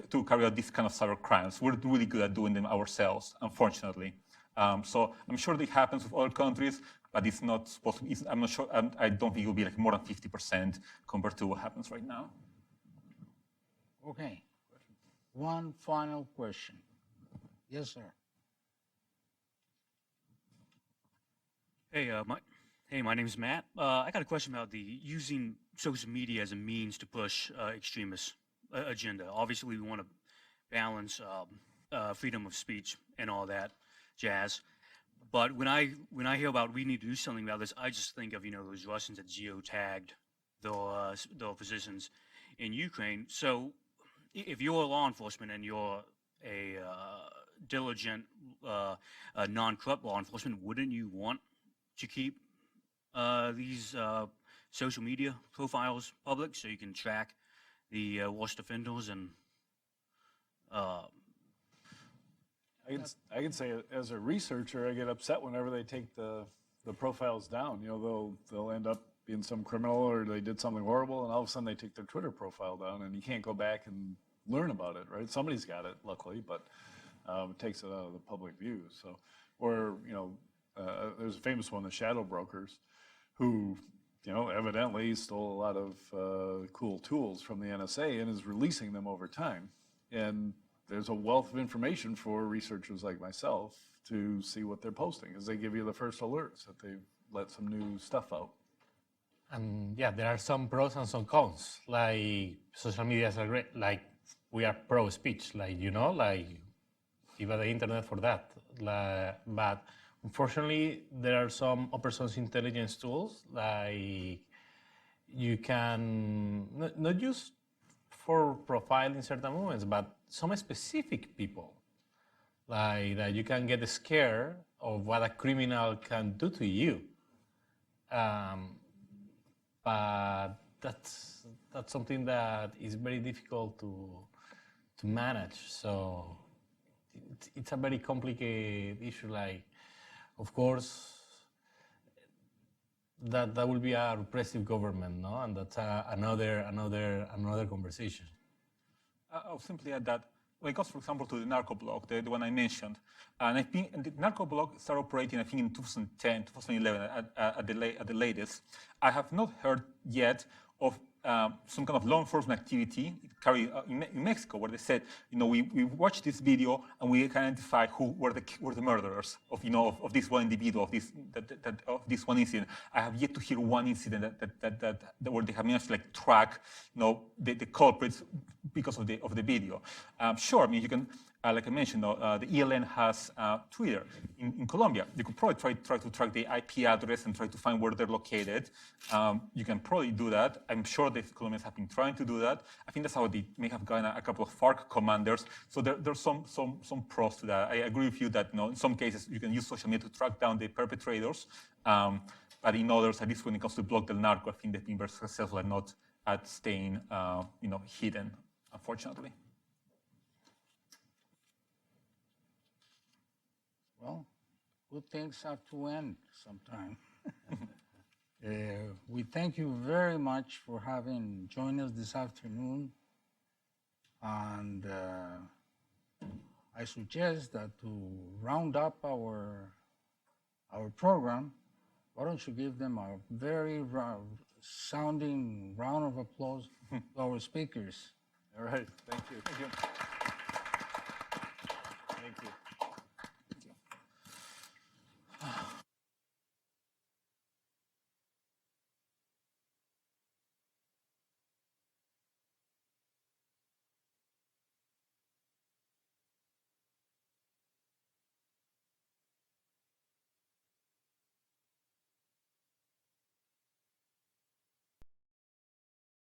[SPEAKER 3] to carry out these kind of cyber crimes. We're really good at doing them ourselves, unfortunately. So I'm sure it happens with other countries, but it's not supposed to be. I'm not sure. I don't think it will be like more than 50% compared to what happens right now.
[SPEAKER 2] Okay. One final question. Yes, sir.
[SPEAKER 8] Hey, my name is Matt. I got a question about using social media as a means to push extremist agenda. Obviously, we want to balance freedom of speech and all that jazz. But when I hear about we need to do something about this, I just think of those Russians that geotagged the physicians in Ukraine. So if you're a law enforcement and you're a diligent, non-corrupt law enforcement, wouldn't you want to keep these social media profiles public so you can track the worst offenders and
[SPEAKER 1] I can say as a researcher, I get upset whenever they take the profiles down. They'll end up being some criminal or they did something horrible, and all of a sudden they take their Twitter profile down, and you can't go back and learn about it, right? Somebody's got it, luckily, but it takes it out of the public view. So, or there's a famous one, the shadow brokers, who evidently stole a lot of cool tools from the NSA and is releasing them over time. And there's a wealth of information for researchers like myself to see what they're posting, as they give you the first alerts that they've let some new stuff out.
[SPEAKER 5] And yeah, there are some pros and some cons. Like social media are great. Like we are pro speech, like give the internet for that. But unfortunately, there are some open source intelligence tools like you can not use for profiling certain movements, but some specific people, like that you can get scared of what a criminal can do to you. But that's something that is very difficult to manage. So it's a very complicated issue. Like, of course, that will be a repressive government, no? And that's another conversation.
[SPEAKER 3] I'll simply add that when it comes, for example, to the narco blog, the one I mentioned, and I think the narco blog started operating, I think, in 2010, 2011 at the latest. I have not heard yet of some kind of law enforcement activity carried in Mexico, where they said, we watched this video and we can identify who were the murderers of this one individual, of this one incident. I have yet to hear one incident that where they have managed to track the culprits because of the video. Sure, I mean you can. Like I mentioned, the ELN has Twitter in Colombia. You could probably try to track the IP address and try to find where they're located. You can probably do that. I'm sure the Colombians have been trying to do that. I think that's how they may have gotten a couple of FARC commanders. So there's some pros to that. I agree with you that in some cases you can use social media to track down the perpetrators, but in others, at least when it comes to block del narco, I think they've been very successful at not staying hidden, unfortunately.
[SPEAKER 2] Well, good things have to end sometime. We thank you very much for having joined us this afternoon. And I suggest that to round up our program, Why don't you give them a very sounding round of applause to our speakers?
[SPEAKER 1] All right, thank you. Thank you. Thank you.